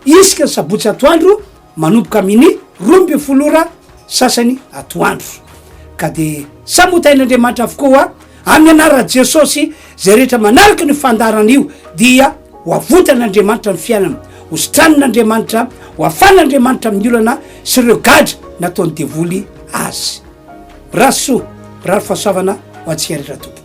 Isika ny sabotsy atoandro manomboka amin'ny 12 ora sasany atoandro. Ka dia samotain'Andriamanitra avokoa amin'ny anaran'i Jesosy zay rehetra manaraka ny fandarana io dia ho avontan'Andriamanitra ny fiainana, ho sitran'Andriamanitra, ho afan'Andriamanitra amin'ny olana sy ireo gadra nataony devoly azy. Raso, rary fahasoavana ho antsika rehetra tompoko.